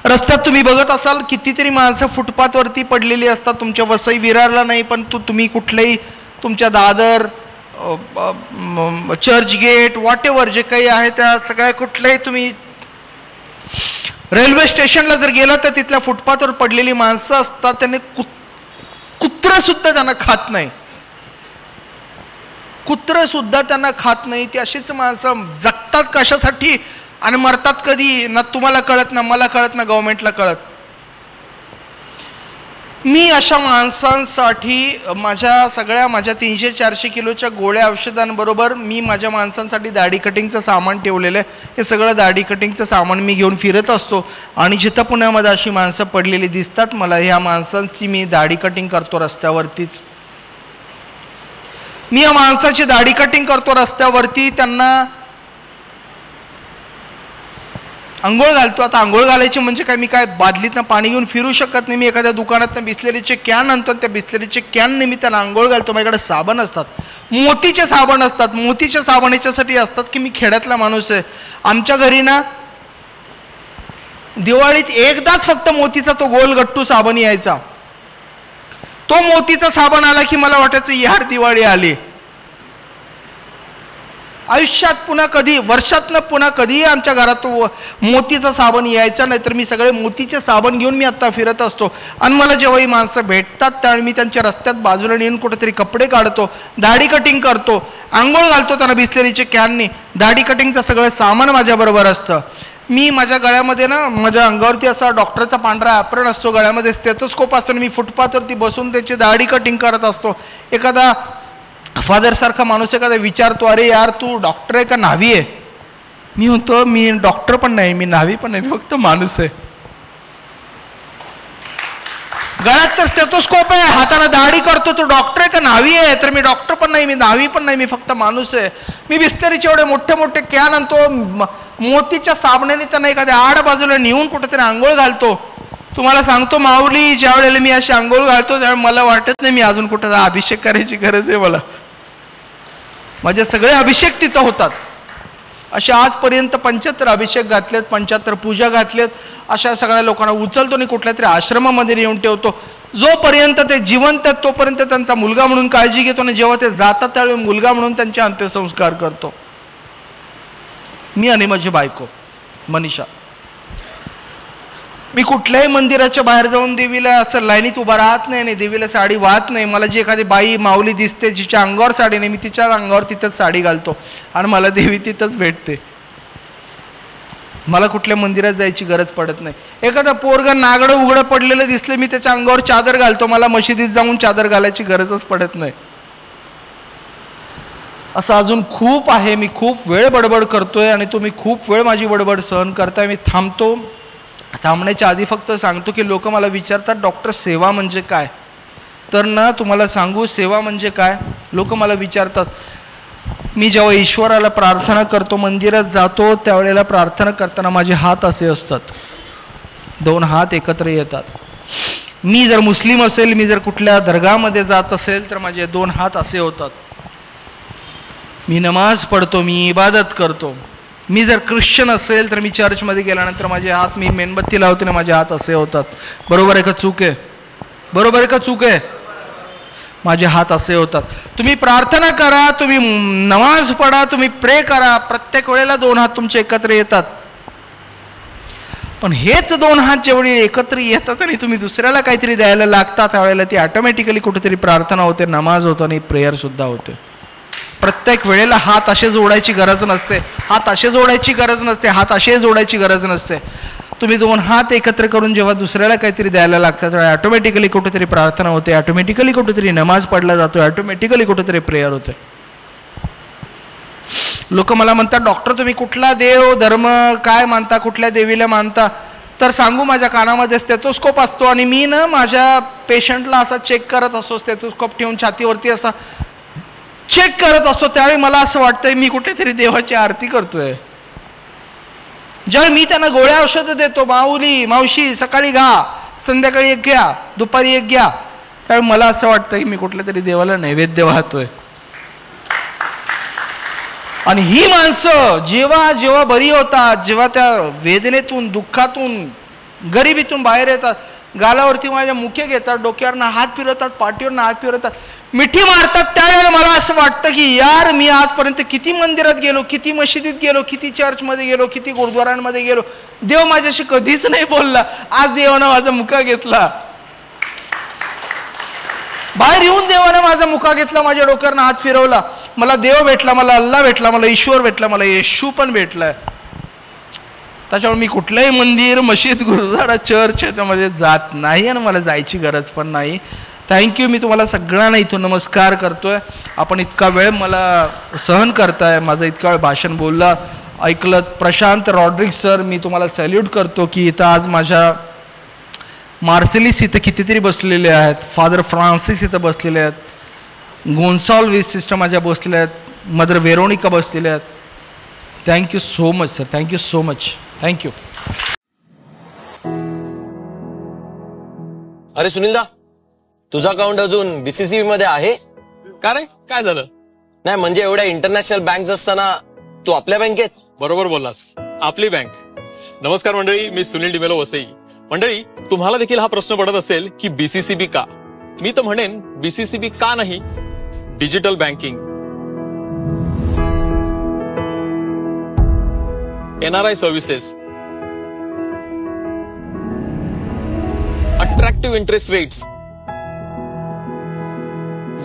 रस्त्यात तुम्ही बघत असाल कितीतरी माणसं फुटपाथवरती पडलेली असतात. तुमच्या वसई विरारला नाही, पण तुम्ही कुठल्याही तुमच्या Dadar, Churchgate, whatever जे काही आहे त्या सगळ्या कुठल्याही तुम्ही रेल्वे स्टेशनला जर गेला तर तिथल्या फुटपाथवर पडलेली माणसं असतात. त्यांनी कुत्रं सुद्धा त्यांना खात नाही, कुत्रं सुद्धा त्यांना खात नाही. ती अशीच माणसं जगतात कशासाठी आणि मरतात कधी ना तुम्हाला कळत, ना मला कळत, ना गव्हर्नमेंटला कळत. मी अशा माणसांसाठी माझ्या 300-400 किलोच्या गोळ्या औषधांबरोबर मी माझ्या माणसांसाठी दाढी कटिंगचं सामान ठेवलेलं आहे. हे सगळं दाढी कटिंगचं सामान मी घेऊन फिरत असतो आणि जिथं पुण्यामध्ये अशी माणसं पडलेली दिसतात मला, ह्या माणसांची मी दाढी कटिंग करतो रस्त्यावरतीच. मी या माणसाची दाढी कटिंग करतो रस्त्यावरती, त्यांना आंघोळ घालतो. आता आंघोळ घालायची म्हणजे काय, मी काय बादलीतनं पाणी घेऊन फिरू शकत नाही. मी एखाद्या दुकानातनं बिस्लेरीचे कॅन आणतो, त्या बिस्लेरीचे कॅन निमित्तानं आंघोळ घालतो. माझ्याकडे साबण असतात, मोतीचे साबण असतात. मोतीचे साबण याच्यासाठी असतात की मी खेड्यातला माणूस आहे. आमच्या घरी ना दिवाळीत एकदाच फक्त मोतीचा तो गोल गट्टू साबण यायचा. तो मोतीचा साबण आला की मला वाटायचं यार दिवाळी आली. आयुष्यात पुन्हा कधी, वर्षातनं पुन्हा कधीही आमच्या घरात मोतीचा साबण यायचा नाही, तर मी सगळे मोतीचे साबण घेऊन मी आत्ता फिरत असतो. आणि मला जेव्हाही माणसं भेटतात त्यावेळी मी त्यांच्या रस्त्यात बाजूला नेऊन कुठेतरी कपडे काढतो, दाढी कटिंग करतो, आंघोळ घालतो त्यांना बिस्लरीचे कॅननी. दाढी कटिंगचं सगळं सामान माझ्याबरोबर असतं. मी माझ्या गळ्यामध्ये ना, माझ्या अंगावरती असा डॉक्टरचा पांढरा ॲप्रन असतो, गळ्यामध्ये स्टेथोस्कोप असतो. मी फुटपाथवरती बसून त्याची दाढी कटिंग करत असतो. एखादा फादरसारखा माणूस एखादा विचारतो, अरे यार तू डॉक्टर आहे का न्हावी आहे? मी म्हणतो मी डॉक्टर पण नाही, मी न्हावी पण नाही, मी फक्त माणूस आहे. गळ्यात तर स्टेथोस्कोप आहे, हाताला दाढी करतो, तू डॉक्टर आहे का न्हावी आहे? तर मी डॉक्टर पण नाही, मी न्हावी पण नाही, मी फक्त माणूस आहे. मी बिस्लरीचे एवढे मोठे मोठे कॅन आणतो, मोतीच्या साबणाने त्यांना एखाद्या आड बाजूला नेऊन कुठेतरी आंघोळ घालतो. तुम्हाला सांगतो माऊली, ज्या वेळेला मी अशी आंघोळ घालतो त्यावेळेला मला वाटत नाही मी अजून कुठं अभिषेक करायची गरज आहे. मला माझे सगळे अभिषेक तिथं होतात. अशा आजपर्यंत 75 अभिषेक घातलेत, 75 पूजा घातलेत. अशा सगळ्या लोकांना उचलतो आणि कुठल्या तरी आश्रमामध्ये नेऊन ठेवतो. जोपर्यंत ते जिवंत आहेत तोपर्यंत त्यांचा मुलगा म्हणून काळजी घेतो, आणि जेव्हा ते जातात त्यावेळी मुलगा म्हणून त्यांचे अंत्यसंस्कार करतो. मी आणि माझी बायको मनीषा. मी कुठल्याही मंदिराच्या बाहेर जाऊन देवीला असं लाईनीत उभा राहत नाही आणि देवीला साडी वाहत नाही. मला जी एखादी बाई माऊली दिसते जिच्या अंगावर साडी नाही, मी तिच्या अंगावर तिथंच साडी घालतो आणि मला देवी तिथंच भेटते. मला कुठल्या मंदिरात जायची गरज पडत नाही. एखादा पोरगा नागडं उघडं पडलेलं दिसलं, मी त्याच्या अंगावर चादर घालतो. मला मशिदीत जाऊन चादर घालायची गरजच पडत नाही. असं अजून खूप आहे. मी खूप वेळ बडबड करतोय आणि तुम्ही खूप वेळ माझी बडबड सहन करताय. मी थांबतो. थांबण्याच्या आधी फक्त सांगतो की लोक मला विचारतात डॉक्टर सेवा म्हणजे काय? तर ना तुम्हाला सांगू सेवा म्हणजे काय. लोक मला विचारतात. मी जेव्हा ईश्वराला प्रार्थना करतो, मंदिरात जातो, त्यावेळेला प्रार्थना करताना माझे हात असे असतात, 2 हात एकत्र येतात. मी जर मुस्लिम असेल, मी जर कुठल्या दर्गामध्ये जात असेल तर माझे 2 हात असे होतात. मी नमाज पढतो, मी इबादत करतो. मी जर ख्रिश्चन असेल तर मी चर्चमध्ये गेल्यानंतर माझे हात, मी मेणबत्ती लावते ना, माझे हात असे होतात. बरोबर आहे का चूक आहे? बरोबर आहे का चूक आहे? माझे हात असे होतात. तुम्ही प्रार्थना करा, तुम्ही नमाज पढा, तुम्ही प्रे करा, प्रत्येक वेळेला 2 हात तुमचे एकत्र येतात. पण हेच 2 हात जेवढे एकत्र येतात आणि तुम्ही दुसऱ्याला काहीतरी द्यायला लागतात त्यावेळेला ती ऑटोमॅटिकली कुठेतरी प्रार्थना होते, नमाज होतो आणि प्रेयर सुद्धा होते. प्रत्येक वेळेला हात असे जोडायची गरज नसते, हात असे जोडायची गरज नसते, हात असे जोडायची गरज नसते. तुम्ही 2 हात एकत्र करून जेव्हा दुसऱ्याला काहीतरी द्यायला लागतात तेव्हा ऑटोमॅटिकली कुठेतरी प्रार्थना होते, ऑटोमॅटिकली कुठेतरी नमाज पढला जातो, ऑटोमॅटिकली कुठेतरी प्रेयर होते. लोक मला म्हणतात डॉक्टर तुम्ही कुठला देव धर्म काय मानता, कुठल्या देवीला मानता? तर सांगू, माझ्या कानामध्ये स्टेथोस्कोप असतो आणि मी ना माझ्या पेशंटला असा चेक करत असतो, स्टेथोस्कोप ठेवून छातीवरती असा चेक करत असतो. त्यावेळी मला असं वाटतंय मी कुठेतरी देवाची आरती करतोय. ज्यावेळी मी त्यांना गोळ्या औषधं देतो, माऊली मावशी सकाळी घ्या, संध्याकाळी 1 घ्या, दुपारी 1 घ्या, त्यावेळी मला असं वाटतं की मी कुठल्या तरी देवाला नैवेद्य वाहतोय. आणि ही माणसं जेव्हा जेव्हा बरी होतात, जेव्हा त्या वेदनेतून, दुःखातून, गरिबीतून बाहेर येतात, गालावरती माझ्या मुके घेतात, डोक्यावरनं हात फिरवतात, पाठीवरनं हात फिरवतात, मिठी मारतात, त्यावेळेला मला असं वाटतं की यार मी आजपर्यंत किती मंदिरात गेलो, किती मशिदीत गेलो, किती चर्चमध्ये गेलो, किती गुरुद्वारांमध्ये गेलो, देव माझ्याशी कधीच नाही बोलला. आज देवानं माझा मुका घेतला, बाहेर येऊन देवानं माझा मुका घेतला, माझ्या डोक्यावरनं हात फिरवला. मला देव भेटला, मला अल्लाह भेटला, मला ईश्वर भेटला, मला येशू पण भेटलाय. त्याच्यामुळे मी कुठलंही मंदिर, मशीद, गुरुद्वारा, चर्च याच्यामध्ये जात नाही आणि मला जायची गरज पण नाही. थँक्यू. मी तुम्हाला सगळ्यांना इथून नमस्कार करतोय. आपण इतका वेळ मला सहन करताय, माझं इतका वेळ भाषण बोलला ऐकलं. प्रशांत रॉड्रिक्स सर, मी तुम्हाला सॅल्यूट करतो की इथं आज माझ्या मार्सेलिस इथं कितीतरी बसलेले आहेत, फादर फ्रान्सिस इथं बसलेले आहेत, गोन्साल्विस सिस्टर माझ्या बसलेल्या आहेत, मदर वेरोनिका बसलेल्या आहेत. Thank you so much sir, thank you so much, thank you. अरे सुनीलदा, तुझा अकाउंट अजून बीसीसीबी मध्ये आहे का रे? काय झालं? नाही म्हणजे एवढ्या इंटरनॅशनल बँक्स असताना तू आपल्या बँकेत? बरोबर बोललास, आपली बँक. नमस्कार मंडळी, मी सुनील डिमेलो वसई. मंडळी, तुम्हाला देखील हा प्रश्न पडत असेल की बीसीसीबी का? मी तर म्हणेन बीसीसीबी का नाही? Digital banking. NRI services, attractive interest rates,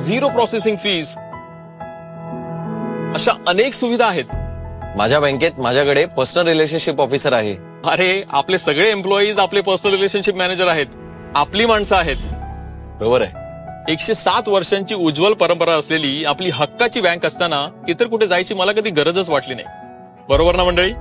0 processing fees, अशा अनेक सुविधा आहेत. माझ्या बँकेत माझ्याकडे पर्सनल रिलेशनशिप ऑफिसर आहे. अरे, आपले सगळे एम्प्लॉईज आपले पर्सनल रिलेशनशिप मॅनेजर आहेत, आपली माणसं आहेत. बरोबर आहे. 107 वर्षांची उज्ज्वल परंपरा असलेली आपली हक्काची बँक असताना इतर कुठे जायची मला कधी गरजच वाटली नाही. बरोबर ना मंडळी?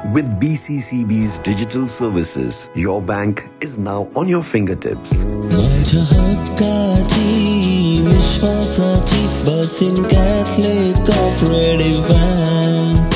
With BCCB's digital services, your bank is now on your fingertips. माझ्या हक्काची विश्वासाची बसिन कॅथलिक कोऑपरेटिव्ह बँक.